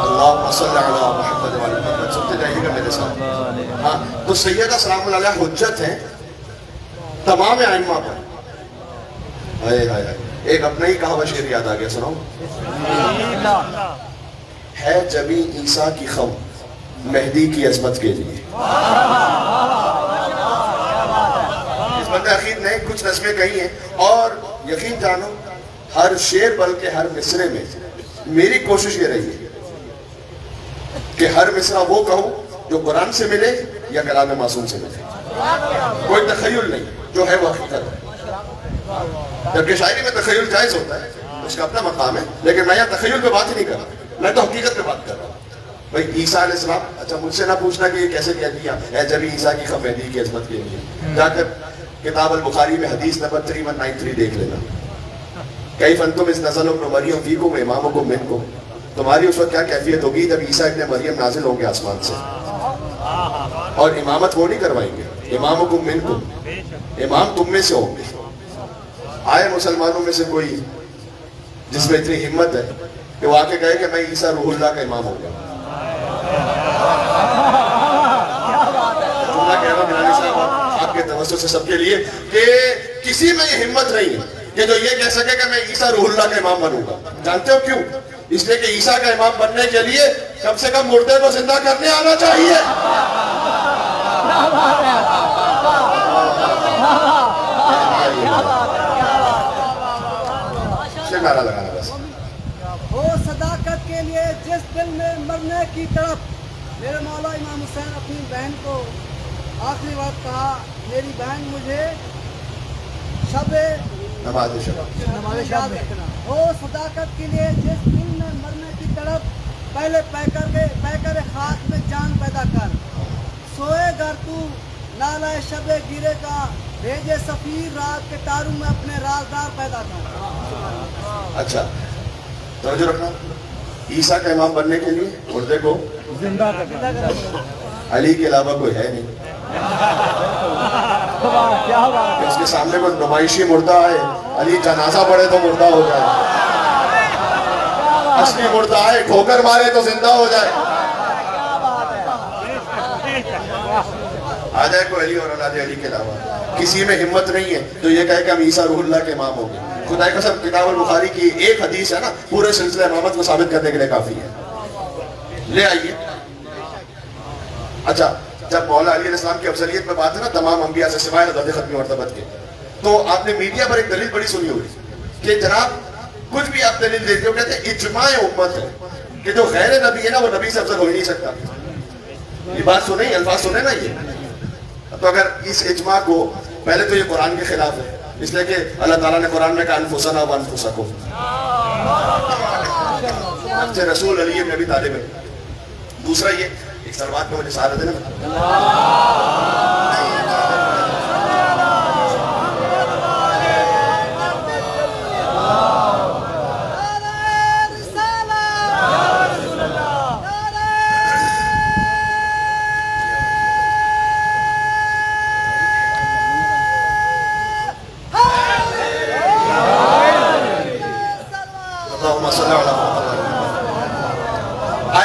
اللہم صلی علی محمد وعلی محمد. سنتے جائیے گا میرے ساتھ. ہاں تو سیدہ سلام اللہ علیہ حجت ہیں تمام ائمہ پر. ہائے ہائے ہائے. ایک اپنا ہی کہا شعر یاد آ گیا سناؤ. ہے جبی عیسیٰ کی خم مہدی کی عظمت کے لیے. عظمت اخیر نے کچھ نظمیں کہی ہیں اور یقین جانو ہر شعر بلکہ ہر مصرے میں میری کوشش یہ رہی ہے کہ ہر مصرع وہ کہوں جو قرآن سے ملے یا کلام معصوم سے ملے. کوئی تخیل نہیں, جو ہے وہ حقیقت ہے. جبکہ شاعری میں تخیل جائز ہوتا ہے, اس کا اپنا مقام ہے, لیکن میں یہاں تخیل پہ بات ہی نہیں کر رہا, میں تو حقیقت پہ بات کر رہا ہوں. بھائی عیسیٰ علیہ السلام, اچھا مجھ سے نہ پوچھنا کہ یہ کیسے کہہ دیا اے جبی عیسیٰ کی خم مہدی کی عظمت کے لیے. جا کر کتاب البخاری میں حدیث نمبر 3193 دیکھ لینا. کیف انتم اذ نزل ابن مریم فیکم امامکم منکم. تمہاری اس وقت کیا کیفیت ہوگی جب عیسیٰ ابن مریم نازل ہوں گے آسمان سے, اور امامت وہ نہیں کروائیں گے, امامکم منکم, امام تم میں سے ہوں گے. آئے مسلمانوں میں سے کوئی جس میں اتنی ہمت ہے کہ وہ آ کے کہے کہ میں عیسیٰ روح اللہ کا امام ہوں گا. کہہ رہا گرانی صاحب آپ کے توسط سے سب کے لیے کہ کسی میں یہ ہمت نہیں ہے کہ جو یہ کہہ سکے کہ میں عیسیٰ روح اللہ کا امام بنوں گا. جانتے ہو کیوں؟ اس لیے کہ عیسیٰ کا امام بننے کے لیے کم سے کم مردے کو زندہ کرنے آنا چاہیے. نعرہ لگانا بس. ہو صداقت کے لیے جس دل میں مرنے کی طرف. میرے مولا امام حسین اپنی بہن کو آخری وقت کہا میری بہن مجھے شب نماز شب ہو صداقت کے لیے جس دل میں مرنے کی طرف. پہلے پیکر خاک میں جان پیدا کر. سوئے گر تو نالہ شب گیرے کا, بھیجے سفیر رات کے تاروں میں اپنے رازدار پیدا کر. اچھا توجہ رکھنا, عیسیٰ کا امام بننے کے لیے مردے کو زندہ کر. علی کے علاوہ کوئی ہے نہیں کہ اس کے سامنے کوئی نمائشی مردہ ہے, علی جنازہ پڑھے تو مردہ ہو جائے. اصلی مردہ آئے ٹھوکر مارے تو زندہ ہو جائے. آ جائے کوئی علی اور اولاد علی کے علاوہ. کسی میں ہمت نہیں ہے تو یہ کہے کہ ہم عیسیٰ روح اللہ کے امام ہو گئے. خدا کی قسم کتاب البخاری کی ایک حدیث ہے نا پورے سلسلہ امامت کو ثابت کرنے کے لیے کافی ہے. لے آئیے. اچھا جب مولا علی علیہ السلام کی افضلیت پہ بات ہے نا تمام انبیاء سے سوائے حضرت ختمی مرتبت کے, تو آپ نے میڈیا پر ایک دلیل بڑی سنی ہوگی کہ جناب کچھ بھی آپ دلیل دیتے ہو کہتے ہیں اجماع امت ہے کہ جو غیر نبی ہے نا وہ نبی سے افضل ہو ہی نہیں سکتا. یہ بات سنیں, الفاظ سنیں نا. یہ تو اگر اس اجماع کو پہلے تو یہ قرآن کے خلاف ہے اس لیے کہ اللہ تعالیٰ نے قرآن میں کہا انفسنا و انفسکم. نفس رسول علی ابن ابی طالب ہے. دوسرا یہ ایک سلوات میں مجھے سہارا دینا.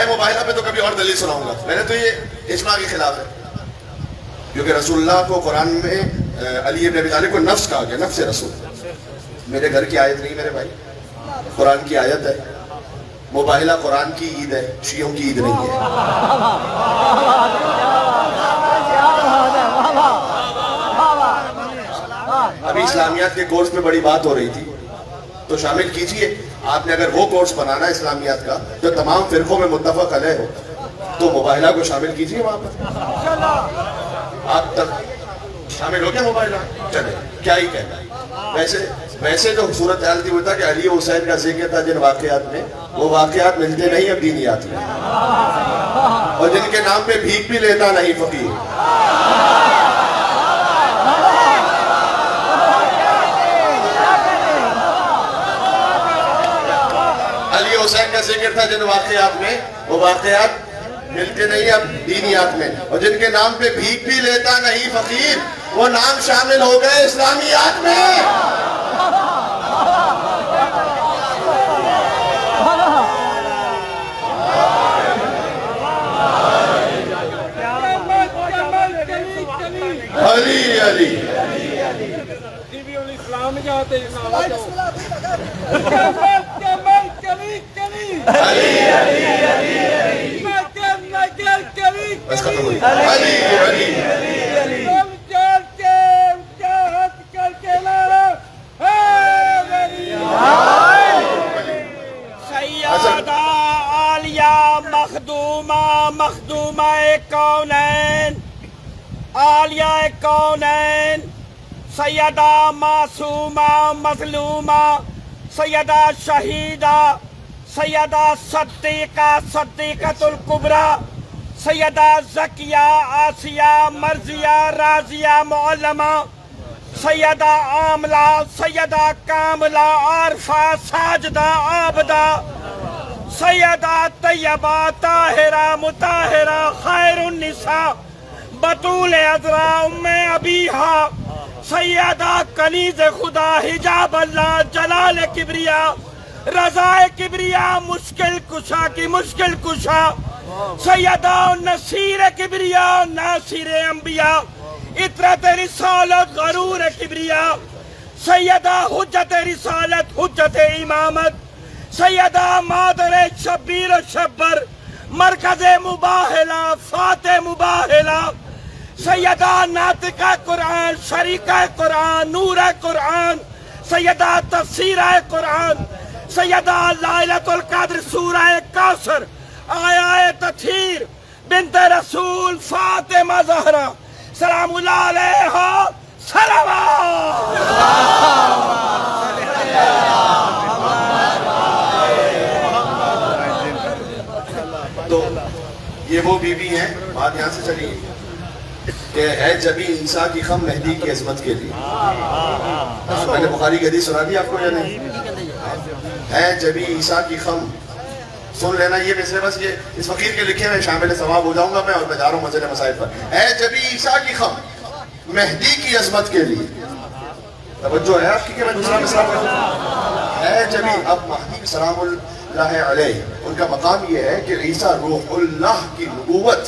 موبائلہ پہ تو کبھی اور دلیل سناؤں گا. میں نے تو یہ اجماع کے خلاف ہے کیونکہ رسول اللہ کو قرآن میں علی ابن ابی طالب کو نفس کہا گیا, نفس رسول. میرے گھر کی آیت نہیں میرے بھائی, قرآن کی آیت ہے. موبائلہ قرآن کی عید ہے, شیعوں کی عید نہیں ہے. ابھی اسلامیات کے کورس میں بڑی بات ہو رہی تھی تو شامل کیجئے. آپ نے اگر وہ کورس بنانا ہے اسلامیات کا جو تمام فرقوں میں متفق علیہ ہو تو موبائلہ کو شامل کیجئے وہاں پر. آپ تک شامل ہو گیا موبائلہ؟ چلے کیا ہی کہنا. ویسے جو صورتحال تھی وہ تھا کہ علی و حسین کا ذکر تھا جن واقعات میں, وہ واقعات ملتے نہیں اب دینیات میں, اور جن کے نام پہ بھیک بھی لیتا نہیں فقیر. حسین کا ذکر تھا جن واقعات میں, وہ واقعات ملتے نہیں اب دینیات میں, اور جن کے نام پہ بھیک بھی لیتا نہیں فقیر وہ نام شامل ہو گئے اسلامیات میں. علی علی اسلام جاتے سیدہ عالیہ مخدومہ کونین, عالیہ کونین, سیدہ معصومہ مظلومہ, سیدہ شہیدہ, سیدہ صدیقۃ الکبریٰ, سیدہ زکیہ آسیہ مرضیہ راضیہ معلمہ, سیدہ عاملہ, سیدہ کاملہ عارفہ ساجدہ عابدہ, سیدہ طیبہ طاہرہ مطہرہ خیر النساء بطول عذراء ام ابیہا, سیدہ کنیز خدا حجاب اللہ جلال کبریاء رضا کبریاء مشکل کشا کی مشکل کشا, سیدہ نصیر کبریاء ناصر انبیاء اطرت رسالت غرور کبریاء, سیدہ حجت رسالت حجت امامت, سیدہ مادر شبیر و شبر مرکز مباہلہ فاتح مباہلہ, سیدہ ناطقہ قرآن شریکہ قرآن نور قرآن, سیدہ تفسیرہ قرآن, سیدہ لائلۃ القدر سورہ کوثر آیہ تطہیر بنت رسول فاطمہ زہرا سلام اللہ علیہا سلام. تو یہ وہ بی بی ہیں, بات یہاں سے چلی کہ ہے جبی عیسیٰ کی خم مہدی کی عظمت کے لیے. میں نے بخاری کی حدیث سنا دی آپ کو یا نہیں؟ ہے جبی عیسیٰ کی خم, سن لینا یہ ویسے بس یہ اس فقیر کے لکھے میں شامل ثواب ہو جاؤں گا میں, اور میں جا رہا ہوں مسئلہ مسائل پر. ہے جبی عیسیٰ کی خم مہدی کی عظمت کے لیے. توجہ ہے آپ کی کہ میں دوسرا مثال کروں؟ ہے جبی, اب مہدی سلام اللہ علیہ، ان کا مقام یہ ہے کہ عیسیٰ روح اللہ کی نبوت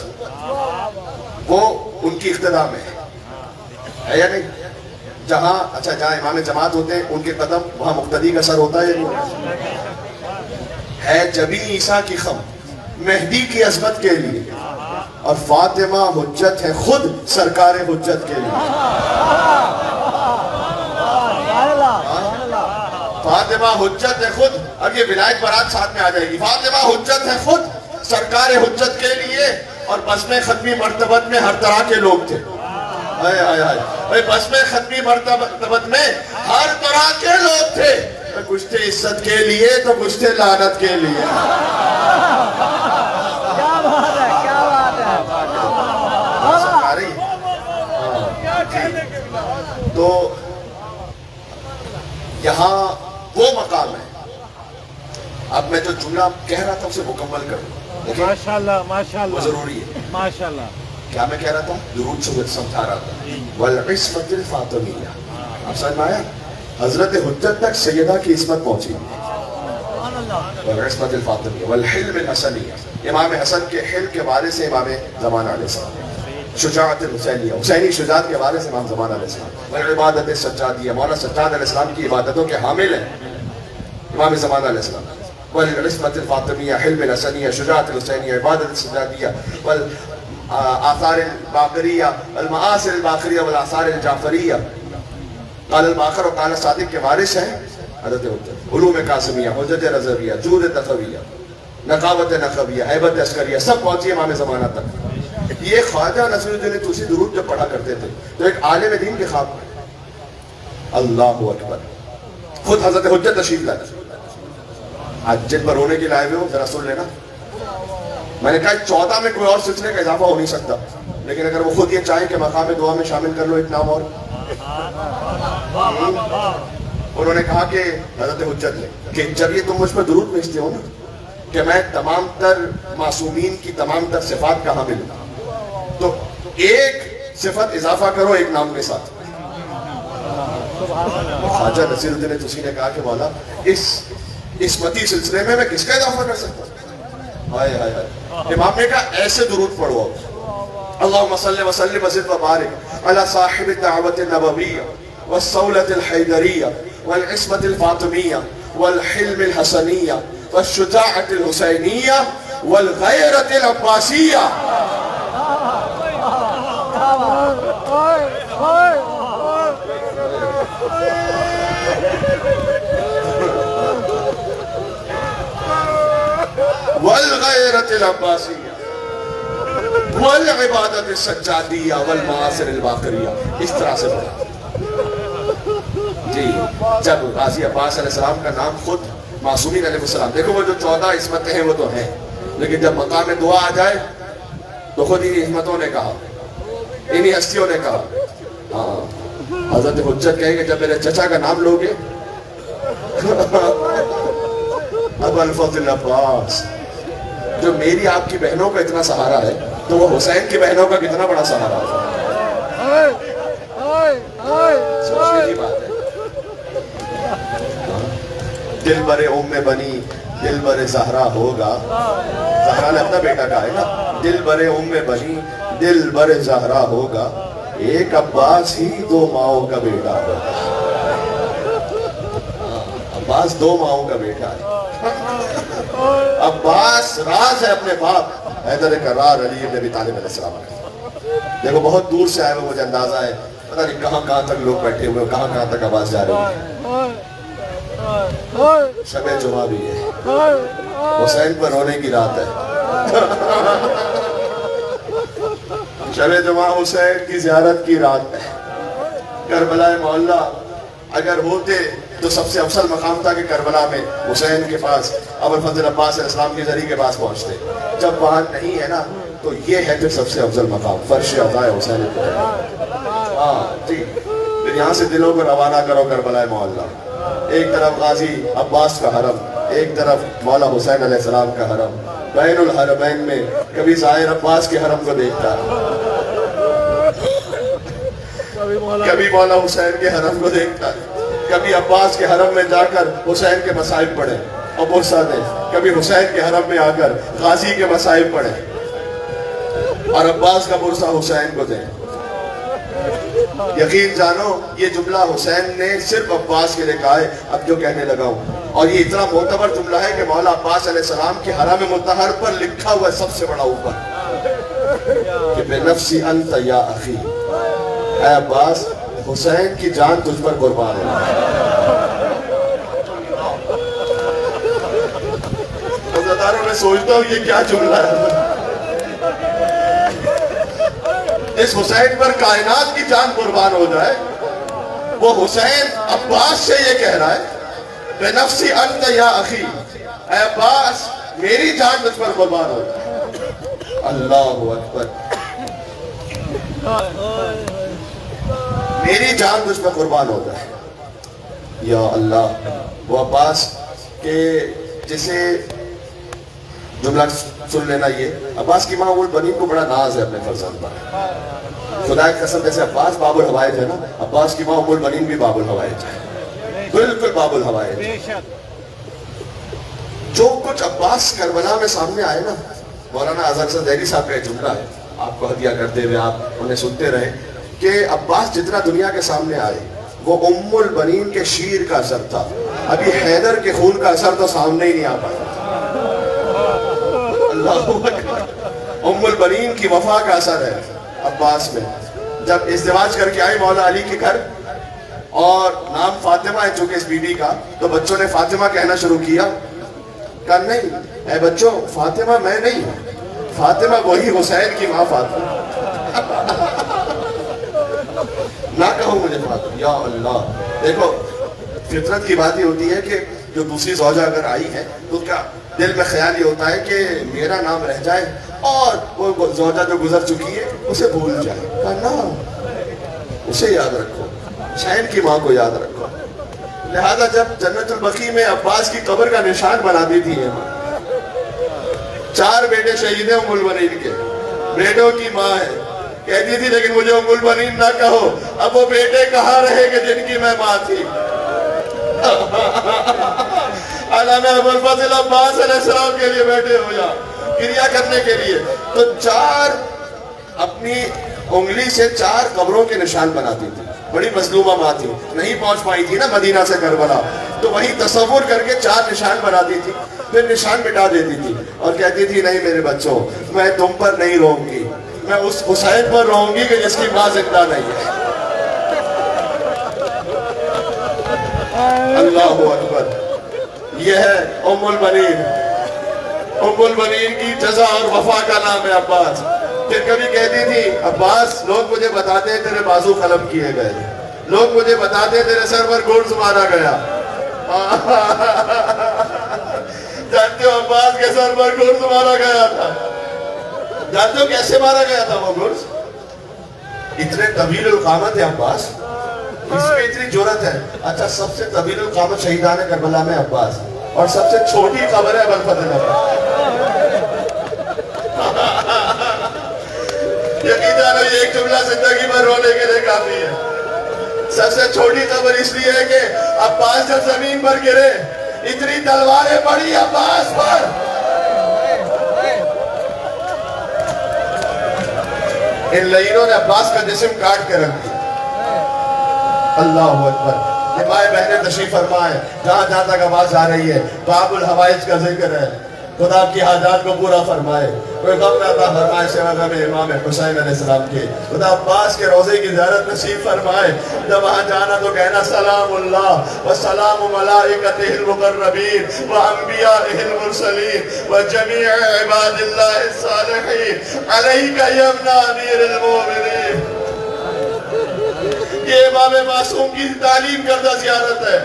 وہ ان کی اقتداء میں ہے یا نہیں؟ جہاں جہاں امام جماعت ہوتے ہیں ان کے قدم وہاں مقتدی کا سر ہوتا ہے جبی عیسیٰ کی خم مہدی کی عظمت کے لیے، اور فاطمہ حجت ہے خود سرکار حجت کے لیے. فاطمہ حجت ہے خود. اب یہ ولایت برات ساتھ میں آ جائے گی. فاطمہ حجت ہے خود سرکار حجت کے لیے، اور بزم ختمی مرتبت میں ہر طرح کے لوگ تھے. بزم ختمی مرتبت میں ہر طرح کے لوگ تھے. کچھ تھے عزت کے لیے تو کچھ تھے لعنت کے لیے. کیا بات ہے، کیا بات ہے. تو یہاں وہ مقام ہے. اب میں جو جملہ کہہ رہا تھا اسے مکمل کروں. ماشاءاللہ وہ ماشاءاللہ ضروری ہے. ماشاءاللہ. کیا میں کہہ رہا تھا؟ درود سے سمجھا رہا تھا. والعصمت الفاطمیہ. آپ سمجھ میں آیا؟ حضرت حجت تک سیدہ کی عصمت پہنچی. والعصمت الفاطمیہ والحلم الحسنیہ. امام حسن کے حلم کے بارے سے امام زمان علیہ السلام. شجاعت الحسینیہ، حسینی شجاعت کے بارے سے امام زمان علیہ السلام. والعبادت السجادیہ، مولانا سجاد علیہ السلام کی عبادتوں کے حامل ہیں امام زمان علیہ السلام. والعصمت الفاطمیہ، حلم الحسنیہ، شجاعت الحسینیہ، عبادت السجادیہ، والآثار الباقریہ، المآثر الباقریہ والآثار الجعفریہ. قال الباقر و قال صادق کے وارث ہیں حضرت حجت. علوم قاسمیہ، حجت رضویہ، جود تقویہ، نقاوت نقویہ، ہیبت عسکریہ، سب پہنچی امام زمانہ تک. یہ خواجہ نصیر الدین طوسی درود جب پڑھا کرتے تھے تو ایک عالم دین کے خواب میں اللہ اکبر خود حضرت حجت تشریف لائے. آج جن پر رونے کی لائے ہوئے ہو ذرا سن لینا. میں نے کہا 14 میں کوئی اور سلسلے کا اضافہ ہو نہیں سکتا، لیکن اگر وہ خود یہ چاہیں کہ مقام دعا میں شامل کر لو ایک نام اور. انہوں نے کہا کہ حضرت حجت نے کہ جب یہ تم مجھ پر درود بھیجتے ہو نا کہ میں تمام تر معصومین کی تمام تر صفات کا حامل ہوں، تو ایک صفت اضافہ کرو ایک نام کے ساتھ. خواجہ نصیر الدین طوسی نے کہا کہ مولا اس عصمتی سلسلے میں کس کا اضافہ کر سکتا ہوں؟ ہائے ہائے ہائے. امام نے کہا ایسے درود پڑھو. اللہم صلی وسلم وزد وبارک علی صاحب الدعوت النبویہ والصولة الحیدریہ والعصمت الفاطمیہ والحلم الحسنیہ والشجاعت الحسینیہ والغیرت العباسیہ. والغیرت العباسیہ والعبادت السجادیہ والمعاصر الباقریہ. اس طرح سے پڑھا. جی جب غازی عباس علیہ السلام کا نام خود معصومین علیہ السلام، دیکھو وہ جو 14 عصمتیں ہیں وہ تو ہیں، لیکن جب مقام دعا آ جائے تو خود انہی عصمتوں نے کہا، انہی ہستیوں نے کہا. ہاں حضرت حجت کہیں کہ جب میرے چچا کا نام لوگے ابو الفضل عباس، جو میری آپ کی بہنوں کا اتنا سہارا ہے تو وہ حسین کی بہنوں کا کتنا بڑا سہارا ہے. سوچنے کی بات ہے. دل بر ام بنی دل بر زہرا ہوگا. زہرا نے اپنا بیٹا کہا ہے نا. دل بر ام بنی دل بر زہرا ہوگا، ایک عباس ہی 2 ماؤں کا بیٹا ہوگا. عباس 2 ماؤں کا بیٹا ہے. عباس راز ہے اپنے باپ حیدر کرار علی ابن ابی طالب علیہ السلام کا. دیکھو بہت دور سے آئے ہوئے، مجھے اندازہ ہے پتہ نہیں کہاں کہاں تک لوگ بیٹھے ہوئے، کہاں کہاں تک آواز جا رہی ہے. شب جمعہ بھی ہے، حسین پر رونے کی رات ہے. شب جمعہ حسین کی زیارت کی رات ہے. کربلا معلیٰ اگر ہوتے تو سب سے افضل مقام تھا کہ کربلا میں حسین کے پاس ابو الفضل عباس علیہ السلام کی ذریعے کے پاس پہنچتے. جب وہاں نہیں ہے نا تو یہ ہے پھر سب سے افضل مقام، فرش عطائے حسین. ہاں جی، پھر یہاں سے دلوں کو روانہ کرو کربلا معلیٰ. ایک طرف غازی عباس کا حرم، ایک طرف مولا حسین علیہ السلام کا حرم. بین الحرمین میں کبھی زائر عباس کے حرم کو دیکھتا ہے، کبھی مولا حسین کے حرم کو دیکھتا ہے، کبھی عباس کے حرم میں جا کر حسین کے مصائب پڑھے. اور برسا دیں. کبھی حسین کے حرم میں آ کر غازی کے مصائب پڑھیں اور عباس کا برسا حسین کو دیں. یقین جانو یہ جملہ حسین نے صرف عباس کے لیے کہا ہے. اب جو کہنے لگا ہوں، اور یہ اتنا معتبر جملہ ہے کہ مولا عباس علیہ السلام کے حرم مطہر پر لکھا ہوا ہے سب سے بڑا اوپر کہ بے نفسی انت یا اخی، اے عباس حسین کی جان تجھ پر قربان ہو. عزاداروں میں سوچتا ہوں یہ کیا جملہ ہے. اس حسین پر کائنات کی جان قربان ہو جائے. وہ حسین عباس سے یہ کہہ رہا ہے بے نفسی انت یا اخی، اے عباس میری جان تجھ پر قربان ہو جائے. اللہ اکبر. میری جان تجھ پر قربان ہو جائے. یا اللہ. وہ عباس کے جسے جملہ سن لینا، یہ عباس کی ماں ام البنین کو بڑا ناز ہے اپنے فرزند پر. خدا کی قسم جیسے عباس باب الحوائج ہے نا، عباس کی ماں ام البنین بھی باب الحوائج ہے. بالکل باب الحوائج. جو کچھ عباس کربلا میں سامنے آئے نا، مولانا اظہر حسن دہلی صاحب کا ایک جملہ ہے، آپ کو ہدیہ کرتے ہوئے آپ انہیں سنتے رہیں کہ عباس جتنا دنیا کے سامنے آئے وہ ام البنین کے شیر کا اثر تھا. ابھی حیدر کے خون کا اثر تو سامنے ہی نہیں آ پایا. اللہ اکبر. ام البنین کی وفا کا اثر ہے عباس میں. جب ازدواج کر کے آئی مولا علی کے گھر اور نام فاطمہ ہے چونکہ اس بی بی کا، تو بچوں نے فاطمہ کہنا شروع کیا. کہا نہیں اے بچوں، فاطمہ میں نہیں ہوں، فاطمہ وہی حسین کی ماں فاطمہ. نہ کہو مجھے فاطمہ. یا اللہ. دیکھو فطرت کی بات یہ ہوتی ہے کہ جو دوسری زوجہ اگر آئی ہے تو کیا دل میں خیال یہ ہوتا ہے کہ میرا نام رہ جائے اور وہ زوجہ جو گزر چکی ہے اسے بھول جائے. کہا نا، اسے یاد رکھو، حسین کی ماں کو یاد رکھو. لہذا جب جنت البقیع میں عباس کی قبر کا نشان بنا دی تھی، 4 بیٹے شہید ہیں ام البنین کے، بیٹوں کی ماں ہے. کہتی تھی لیکن مجھے ام البنین نہ کہو. اب وہ بیٹے کہاں رہے کہ جن کی میں ماں تھی. علامہ ابوالفضل عباس علیہ السلام کے لیے بیٹھے ہو جا کریا کرنے کے لیے. تو 4 اپنی انگلی سے 4 قبروں کے نشان بناتی تھی. بڑی مظلومہ ماں تھی، نہیں پہنچ پائی تھی نا مدینہ سے کربلا، تو وہی تصور کر کے 4 نشان بناتی تھی، پھر نشان مٹا دیتی تھی اور کہتی تھی نہیں میرے بچوں، میں تم پر نہیں روؤں گی، میں اس حسین پر روؤں گی کہ جس کی ماں زندہ نہیں ہے. اللہ اکبر. یہ ہے ام البنین. ام البنین کی جزا اور وفا کا نام ہے عباس. پھر کبھی کہتی تھی عباس لوگ مجھے بتاتے ہیں تیرے بازو قلم کیے گئے، لوگ مجھے بتاتے ہیں تیرے سر پر گورز مارا گیا. جانتے ہو عباس کے سر پر گورز مارا گیا تھا؟ جانتے ہو کیسے مارا گیا تھا وہ گورز؟ اتنے طویل القامت ہے عباس، اس میں اتنی جرأت ہے. اچھا سب سے طویل القامت شہیدان کربلا میں عباس، اور سب سے چھوٹی قبر ہے ابوالفضل عباس. یقین جانو یہ ایک جملہ زندگی بھر رونے کے لیے کافی ہے. سب سے چھوٹی قبر اس لیے ہے کہ عباس جب زمین پر گرے اتنی تلواریں پڑی عباس پر، ان لعینوں نے عباس کا جسم کاٹ کے رکھ دیا. اللہ اکبر. یہ مائیں بہنیں تشریف فرمائیں، جہاں جہاں تک آواز آ رہی ہے باب الحوائج کا ذکر ہے. خدا آپ کی حاجات کو پورا فرمائے. کوئی غم نہ عطا فرمائے سوا غم امام حسین علیہ السلام کے. خدا عباس کے روضے کی زیارت نصیب فرمائے. جب وہاں جانا تو کہنا سلام اللہ وسلام ملائکتہ المقربین وانبیائہ المرسلین وجمیع عباد اللہ الصالحین علیک یا ابن امیر المومنین. یہ امام معصوم کی تعلیم کردہ زیارت ہے.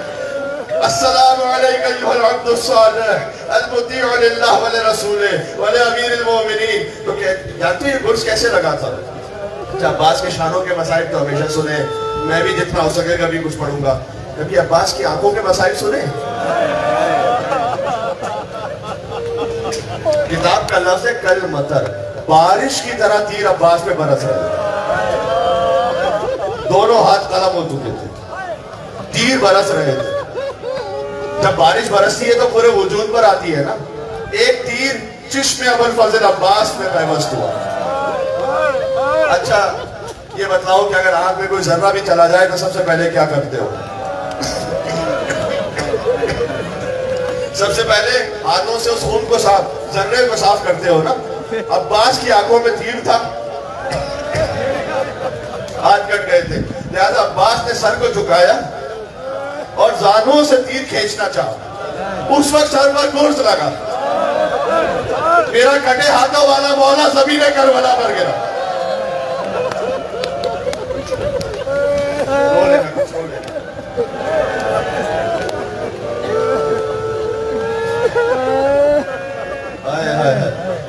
السلام علیکم ایھا العبد الصالح المطیع للہ ولرسولہ ولامیر المومنین. تو جانتے ہیں گرز کیسے لگا تھا؟ عباس کے شانوں کے مسائل تو ہمیشہ سنے، میں بھی جتنا ہو سکے گا بھی کچھ پڑھوں گا. کبھی عباس کی آنکھوں کے مسائل سنے؟ کتاب کا لفظ ہے کل مطر، بارش کی طرح تیر عباس پہ برس رہے تھے. دونوں ہاتھ قلم ہو چکے تھے، تیر برس رہے تھے. جب بارش برستی ہے تو پورے وجود پر آتی ہے نا. ایک تیر چشم ابو الفضل عباس میں پیوست ہوا. اچھا یہ بتلاؤ کہ اگر آنکھ میں کوئی ذرہ بھی چلا جائے تو سب سے پہلے کیا کرتے ہو؟ سب سے پہلے ہاتھوں سے اس خون کو ذرے کو صاف کرتے ہو نا. عباس کی آنکھوں میں تیر تھا, ہاتھ کٹ گئے تھے, لہذا عباس نے سر کو جھکایا اور زانوں سے تیر کھینچنا چاہا. اس وقت سر پر گرز لگا, میرا کٹے ہاتھوں والا مولا زمین کربلا پر گرا.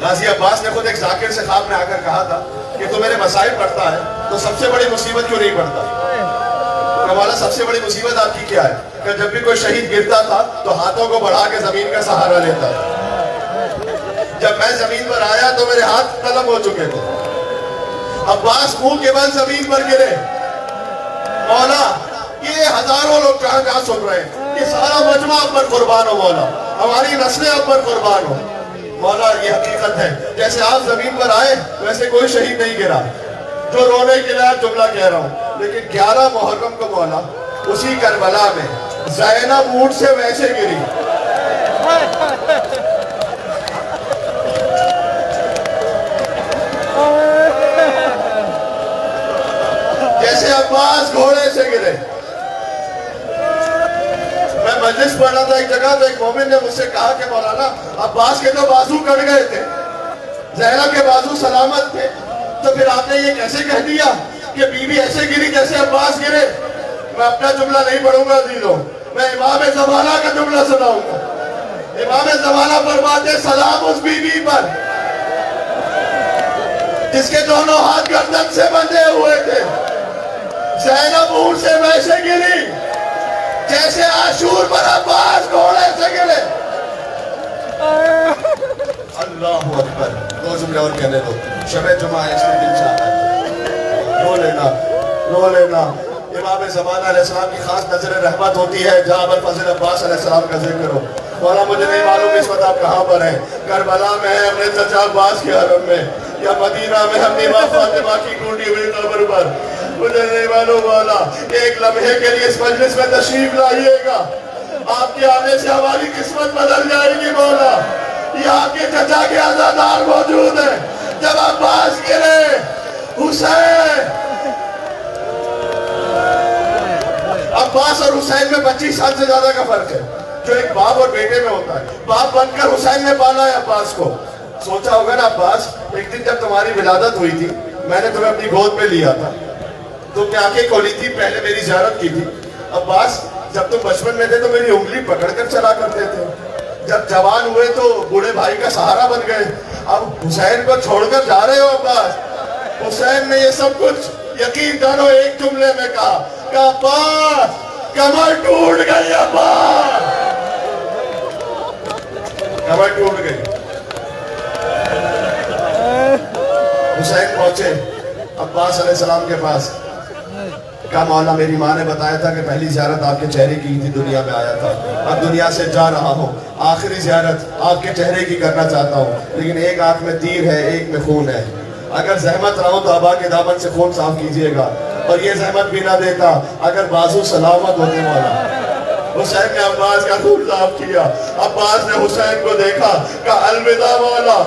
غازی عباس نے خود ایک ذاکر سے خواب میں آ کر کہا تھا کہ تو میرے مسائل پڑھتا ہے تو سب سے بڑی مصیبت کیوں نہیں پڑھتا؟ کہ مولا سب سے بڑی مصیبت آپ کی کیا ہے؟ کہ جب بھی کوئی شہید گرتا تھا تو ہاتھوں کو بڑھا کے زمین کا سہارا لیتا تھا. جب میں زمین پر آیا تو میرے ہاتھ قلم ہو چکے تھے. عباس منہ کے بل زمین پر گرے. مولا یہ ہزاروں لوگ کہاں کہاں سن رہے ہیں, یہ سارا مجمع اب پر قربان ہو مولا, ہماری نسلیں اب پر قربان ہو. مولا یہ حقیقت ہے, جیسے آپ زمین پر آئے ویسے کوئی شہید نہیں گرا. جو رونے کے لیے جملہ کہہ رہا ہوں, لیکن 11 محرم کو مولا اسی کربلا میں زینب اونٹ سے ویسے گری جیسے عباس گھوڑے سے گرے. میں مجلس پڑھ رہا تھا ایک جگہ, تو ایک مومن نے مجھ سے کہا کہ مولانا عباس کے تو بازو کٹ گئے تھے, زینب کے بازو سلامت تھے, تو پھر آپ نے یہ کیسے کہہ دیا کہ بی بی ایسے گری جیسے عباس گرے؟ میں اپنا جملہ نہیں پڑھوں گا عزیزوں, میں امام زمانہ کا جملہ سناؤں گا. امام زمانہ فرماتے سلام اس بی بی پر جس کے دونوں ہاتھ گردن سے بندھے ہوئے تھے. زینب اونٹ سے ویسے گری جیسے عاشور پر عباس گھوڑے سے گرے. اللہ اکبر. دو جملے اور کہنے دو. شب جمعہ ہے, اس میں دل چاہتا ہے رو لینا, رو لینا. امام زمانہ علیہ السلام کی خاص نظر رحمت ہوتی ہے جہاں ابو الفضل عباس علیہ السلام کا ذکر ہو. مولا مجھے نہیں معلوم اس وقت آپ کہاں پر ہیں, کربلا میں ہیں اپنے چچا عباس کے حرم میں, یا مدینہ میں ہم امام فاطمہ کی ٹوٹی ہوئی قبر پر, مجھے نہیں معلوم. مولا ایک لمحے کے لیے اس مجلس میں تشریف لائیے گا, آپ کے آنے سے ہماری قسمت بدل جائے گی. مولا یہ آپ کے چچا کے عزادار موجود ہیں. جب عباس گرے, حسین, عباس اور حسین میں 25 سال سے زیادہ کا فرق ہے, جو ایک باپ اور بیٹے میں ہوتا ہے. باپ بن کر حسین نے پالا ہے عباس کو. سوچا ہوگا نا عباس, ایک دن جب تمہاری ولادت ہوئی تھی میں نے تمہیں اپنی گود میں لیا تھا, تم نے آنکھیں کھولی تھی, پہلے میری زیارت کی تھی. عباس جب تم بچپن میں تھے تو میری انگلی پکڑ کر چلا کرتے تھے, جب جوان ہوئے تو بوڑھے بھائی کا سہارا بن گئے, اب حسین کو چھوڑ کر جا رہے ہو عباس. حسین نے یہ سب کچھ یقین کرو ایک جملے میں کہا کہ عباس کمر ٹوٹ گئی, عباس کمر ٹوٹ گئی. حسین پہنچے عباس علیہ السلام کے پاس, کہا مولا میری ماں نے بتایا تھا کہ پہلی زیارت آپ کے چہرے کی تھی, دنیا میں آیا تھا, اب دنیا سے جا رہا ہوں, آخری زیارت آپ کے چہرے کی کرنا چاہتا ہوں, لیکن ایک آنکھ میں تیر ہے, ایک میں خون ہے. اگر زحمت رہو تو ابا کے دامن سے خون صاف کیجئے گا, اور یہ زحمت بھی نہ دیتا اگر بازو سلامت ہوتے. مولا حسین نے عباس کا خون صاف کیا. عباس نے حسین کو دیکھا, کہا الوداع مولا,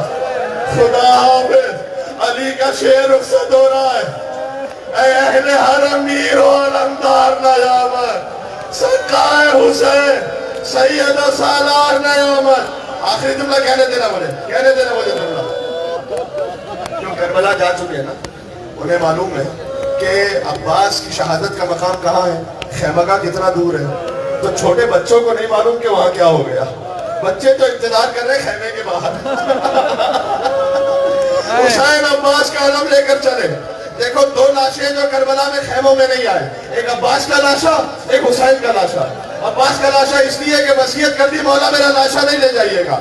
خدا حافظ. علی کا شعر رخصت ہو رہا ہے, اے اہل حرم میر و علمدار نیامت, سرکار حسین سید و سالار نیامت. آخری جملہ کہنے دینا مجھے جملہ. جو کربلا جا چکے ہیں نا انہیں معلوم ہے کہ عباس کی شہادت کا مقام کہاں ہے, خیمگاہ کتنا دور ہے. تو چھوٹے بچوں کو نہیں معلوم کہ وہاں کیا ہو گیا, بچے تو انتظار کر رہے خیمے کے باہر. حسین عباس کا علم لے کر چلے. دیکھو دو لاشیں جو کربلا میں خیموں میں نہیں آئے, ایک عباس کا لاشا, ایک حسین کا لاشا. عباس کا لاشا اس لیے کہ وصیت کر دی مولا میرا لاشا نہیں لے جائیے گا.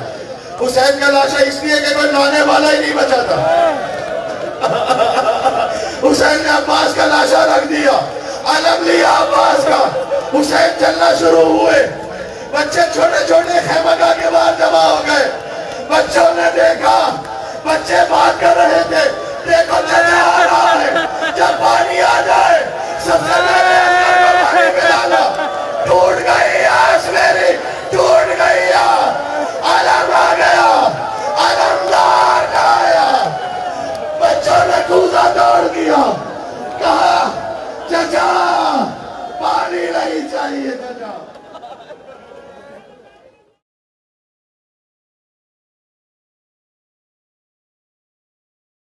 حسین کا لاشا اس لیے کہ کوئی لانے والا ہی نہیں بچا تھا. حسین نے عباس کا لاشا رکھ دیا, علم لیا عباس کا. حسین چلنا شروع ہوئے, بچے چھوٹے چھوٹے خیمگاہ کے باہر جمع ہو گئے. بچوں نے دیکھا, بچے بات کر رہے تھے, دیکھو چچا آ رہا ہے. جب پانی